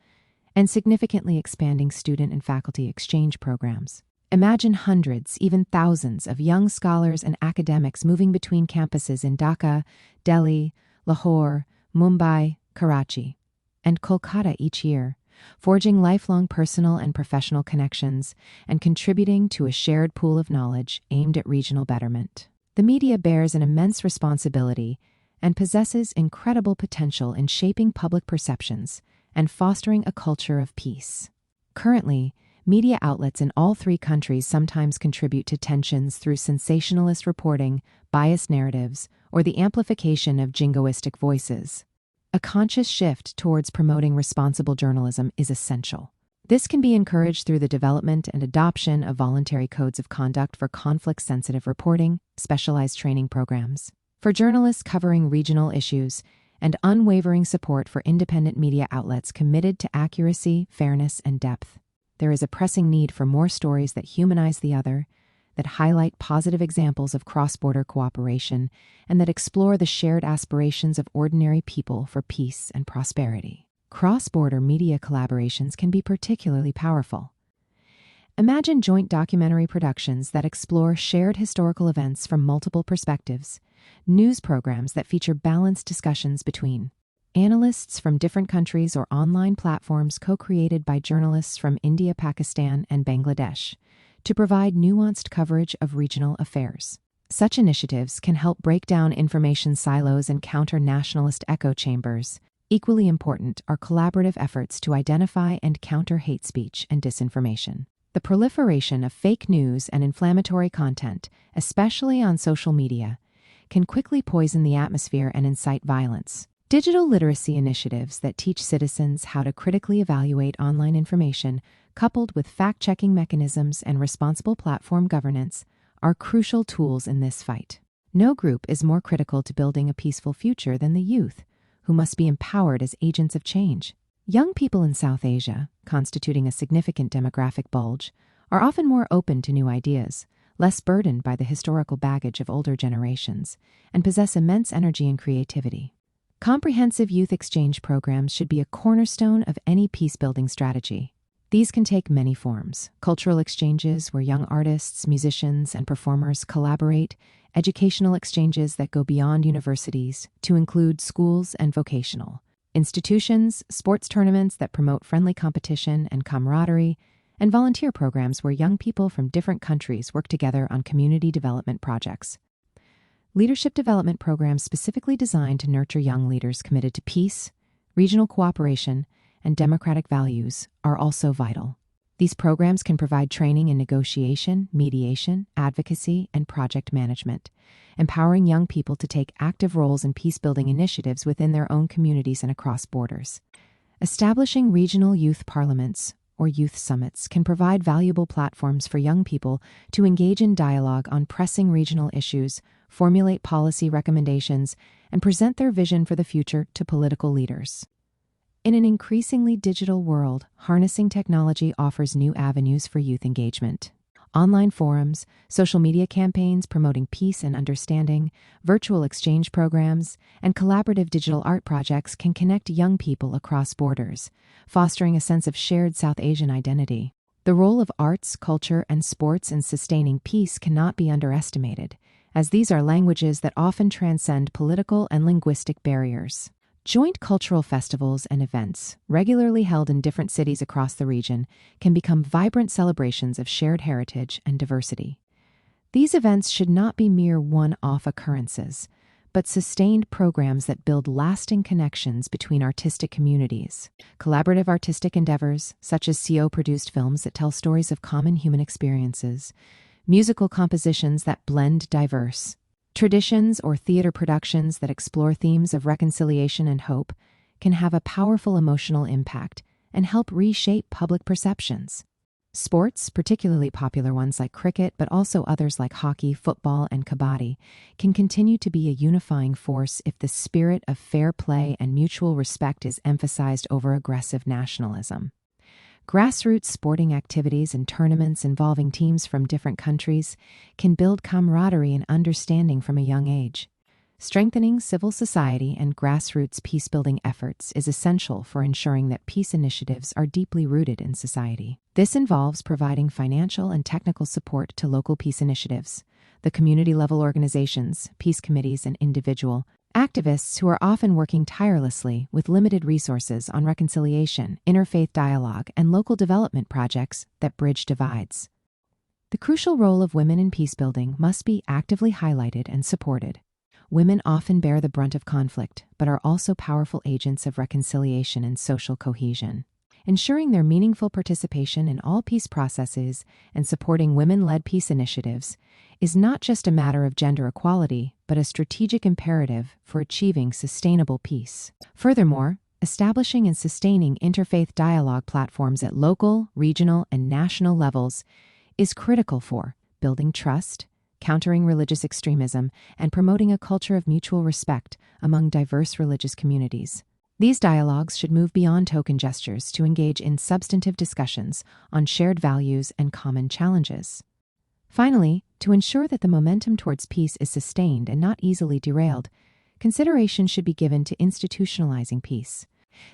and significantly expanding student and faculty exchange programs. Imagine hundreds, even thousands, of young scholars and academics moving between campuses in Dhaka, Delhi, Lahore, Mumbai, Karachi, and Kolkata each year, forging lifelong personal and professional connections and contributing to a shared pool of knowledge aimed at regional betterment. The media bears an immense responsibility and possesses incredible potential in shaping public perceptions and fostering a culture of peace. Currently, media outlets in all three countries sometimes contribute to tensions through sensationalist reporting, biased narratives, or the amplification of jingoistic voices. A conscious shift towards promoting responsible journalism is essential. This can be encouraged through the development and adoption of voluntary codes of conduct for conflict-sensitive reporting, specialized training programs for journalists covering regional issues, and unwavering support for independent media outlets committed to accuracy, fairness, and depth. There is a pressing need for more stories that humanize the other, that highlight positive examples of cross-border cooperation, and that explore the shared aspirations of ordinary people for peace and prosperity. Cross-border media collaborations can be particularly powerful. Imagine joint documentary productions that explore shared historical events from multiple perspectives, news programs that feature balanced discussions between analysts from different countries, or online platforms co-created by journalists from India, Pakistan, and Bangladesh to provide nuanced coverage of regional affairs. Such initiatives can help break down information silos and counter nationalist echo chambers. Equally important are collaborative efforts to identify and counter hate speech and disinformation. The proliferation of fake news and inflammatory content, especially on social media, can quickly poison the atmosphere and incite violence. Digital literacy initiatives that teach citizens how to critically evaluate online information, coupled with fact-checking mechanisms and responsible platform governance, are crucial tools in this fight. No group is more critical to building a peaceful future than the youth, who must be empowered as agents of change. Young people in South Asia, constituting a significant demographic bulge, are often more open to new ideas, less burdened by the historical baggage of older generations, and possess immense energy and creativity. Comprehensive youth exchange programs should be a cornerstone of any peace-building strategy. These can take many forms: cultural exchanges where young artists, musicians, and performers collaborate, educational exchanges that go beyond universities to include schools and vocational institutions, sports tournaments that promote friendly competition and camaraderie, and volunteer programs where young people from different countries work together on community development projects. Leadership development programs specifically designed to nurture young leaders committed to peace, regional cooperation, and democratic values are also vital. These programs can provide training in negotiation, mediation, advocacy, and project management, empowering young people to take active roles in peace-building initiatives within their own communities and across borders. Establishing regional youth parliaments or youth summits can provide valuable platforms for young people to engage in dialogue on pressing regional issues, formulate policy recommendations, and present their vision for the future to political leaders. In an increasingly digital world, harnessing technology offers new avenues for youth engagement. Online forums, social media campaigns promoting peace and understanding, virtual exchange programs, and collaborative digital art projects can connect young people across borders, fostering a sense of shared South Asian identity. The role of arts, culture, and sports in sustaining peace cannot be underestimated, as these are languages that often transcend political and linguistic barriers. Joint cultural festivals and events, regularly held in different cities across the region, can become vibrant celebrations of shared heritage and diversity. These events should not be mere one-off occurrences, but sustained programs that build lasting connections between artistic communities. Collaborative artistic endeavors, such as CO-produced films that tell stories of common human experiences, musical compositions that blend diverse traditions, or theater productions that explore themes of reconciliation and hope, can have a powerful emotional impact and help reshape public perceptions. Sports, particularly popular ones like cricket, but also others like hockey, football, and kabaddi, can continue to be a unifying force if the spirit of fair play and mutual respect is emphasized over aggressive nationalism. Grassroots sporting activities and tournaments involving teams from different countries can build camaraderie and understanding from a young age. Strengthening civil society and grassroots peace-building efforts is essential for ensuring that peace initiatives are deeply rooted in society. This involves providing financial and technical support to local peace initiatives, the community-level organizations, peace committees, and individual activists who are often working tirelessly with limited resources on reconciliation, interfaith dialogue, and local development projects that bridge divides. The crucial role of women in peacebuilding must be actively highlighted and supported. Women often bear the brunt of conflict, but are also powerful agents of reconciliation and social cohesion. Ensuring their meaningful participation in all peace processes and supporting women-led peace initiatives is not just a matter of gender equality, but a strategic imperative for achieving sustainable peace. Furthermore, establishing and sustaining interfaith dialogue platforms at local, regional, and national levels is critical for building trust, countering religious extremism, and promoting a culture of mutual respect among diverse religious communities. These dialogues should move beyond token gestures to engage in substantive discussions on shared values and common challenges. Finally, to ensure that the momentum towards peace is sustained and not easily derailed, consideration should be given to institutionalizing peace.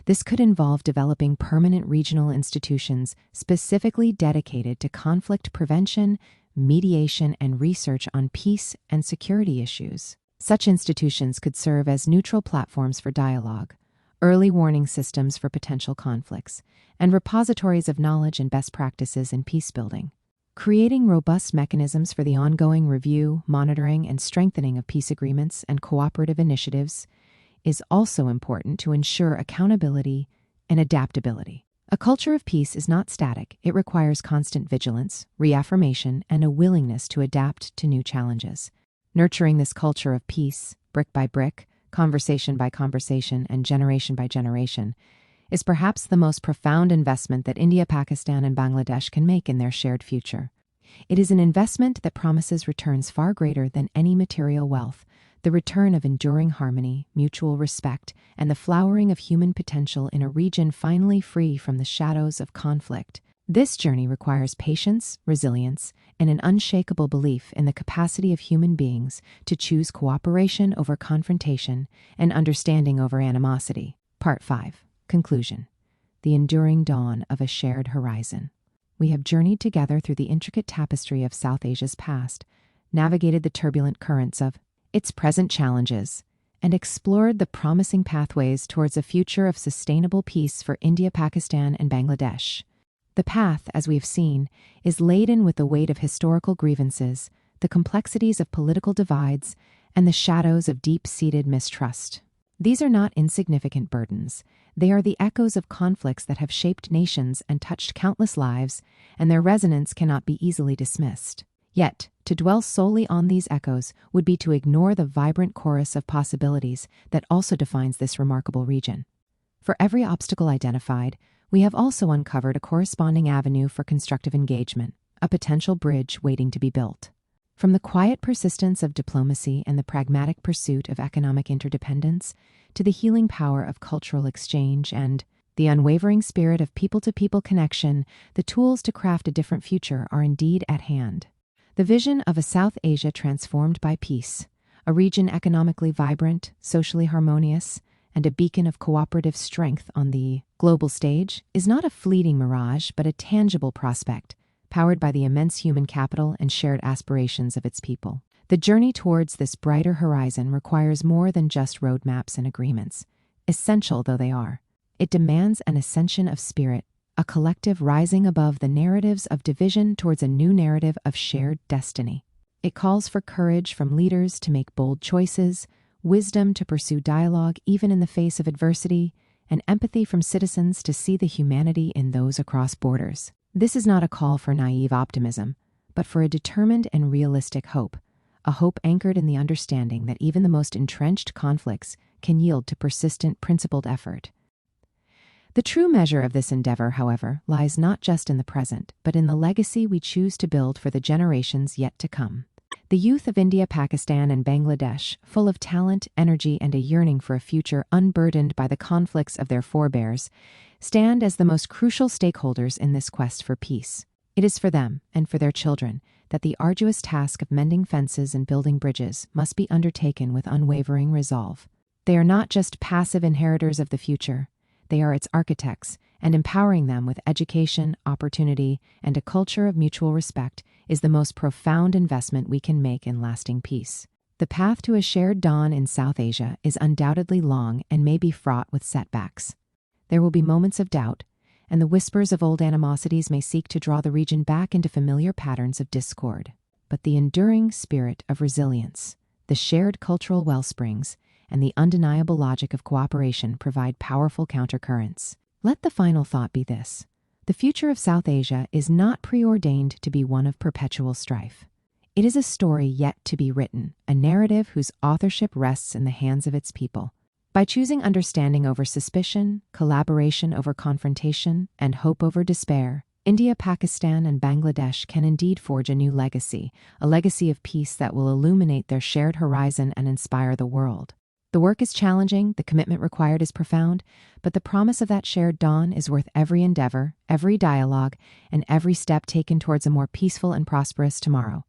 This could involve developing permanent regional institutions specifically dedicated to conflict prevention, mediation, and research on peace and security issues. Such institutions could serve as neutral platforms for dialogue, early warning systems for potential conflicts, and repositories of knowledge and best practices in peacebuilding. Creating robust mechanisms for the ongoing review, monitoring, and strengthening of peace agreements and cooperative initiatives is also important to ensure accountability and adaptability. A culture of peace is not static. It requires constant vigilance, reaffirmation, and a willingness to adapt to new challenges. Nurturing this culture of peace, brick by brick, conversation by conversation, and generation by generation, is perhaps the most profound investment that India, Pakistan, and Bangladesh can make in their shared future. It is an investment that promises returns far greater than any material wealth, the return of enduring harmony, mutual respect, and the flowering of human potential in a region finally free from the shadows of conflict. This journey requires patience, resilience, and an unshakable belief in the capacity of human beings to choose cooperation over confrontation and understanding over animosity. Part 5. Conclusion. The enduring dawn of a shared horizon. We have journeyed together through the intricate tapestry of South Asia's past, navigated the turbulent currents of its present challenges, and explored the promising pathways towards a future of sustainable peace for India, Pakistan, and Bangladesh. The path, as we have seen, is laden with the weight of historical grievances, the complexities of political divides, and the shadows of deep-seated mistrust. These are not insignificant burdens. They are the echoes of conflicts that have shaped nations and touched countless lives, and their resonance cannot be easily dismissed. Yet, to dwell solely on these echoes would be to ignore the vibrant chorus of possibilities that also defines this remarkable region. For every obstacle identified, we have also uncovered a corresponding avenue for constructive engagement, a potential bridge waiting to be built. From the quiet persistence of diplomacy and the pragmatic pursuit of economic interdependence, to the healing power of cultural exchange and the unwavering spirit of people-to-people connection, the tools to craft a different future are indeed at hand. The vision of a South Asia transformed by peace, a region economically vibrant, socially harmonious, and a beacon of cooperative strength on the global stage, is not a fleeting mirage but a tangible prospect, powered by the immense human capital and shared aspirations of its people. The journey towards this brighter horizon requires more than just roadmaps and agreements, essential though they are. It demands an ascension of spirit, a collective rising above the narratives of division towards a new narrative of shared destiny. It calls for courage from leaders to make bold choices, wisdom to pursue dialogue even in the face of adversity, and empathy from citizens to see the humanity in those across borders. This is not a call for naive optimism, but for a determined and realistic hope, a hope anchored in the understanding that even the most entrenched conflicts can yield to persistent, principled effort. The true measure of this endeavor, however, lies not just in the present, but in the legacy we choose to build for the generations yet to come. The youth of India, Pakistan, and Bangladesh, full of talent, energy, and a yearning for a future unburdened by the conflicts of their forebears, stand as the most crucial stakeholders in this quest for peace. It is for them, and for their children, that the arduous task of mending fences and building bridges must be undertaken with unwavering resolve. They are not just passive inheritors of the future, they are its architects, and empowering them with education, opportunity, and a culture of mutual respect is the most profound investment we can make in lasting peace. The path to a shared dawn in South Asia is undoubtedly long and may be fraught with setbacks. There will be moments of doubt, and the whispers of old animosities may seek to draw the region back into familiar patterns of discord. But the enduring spirit of resilience, the shared cultural wellsprings, and the undeniable logic of cooperation provide powerful countercurrents. Let the final thought be this: the future of South Asia is not preordained to be one of perpetual strife. It is a story yet to be written, a narrative whose authorship rests in the hands of its people. By choosing understanding over suspicion, collaboration over confrontation, and hope over despair, India, Pakistan, and Bangladesh can indeed forge a new legacy, a legacy of peace that will illuminate their shared horizon and inspire the world. The work is challenging, the commitment required is profound, but the promise of that shared dawn is worth every endeavor, every dialogue, and every step taken towards a more peaceful and prosperous tomorrow.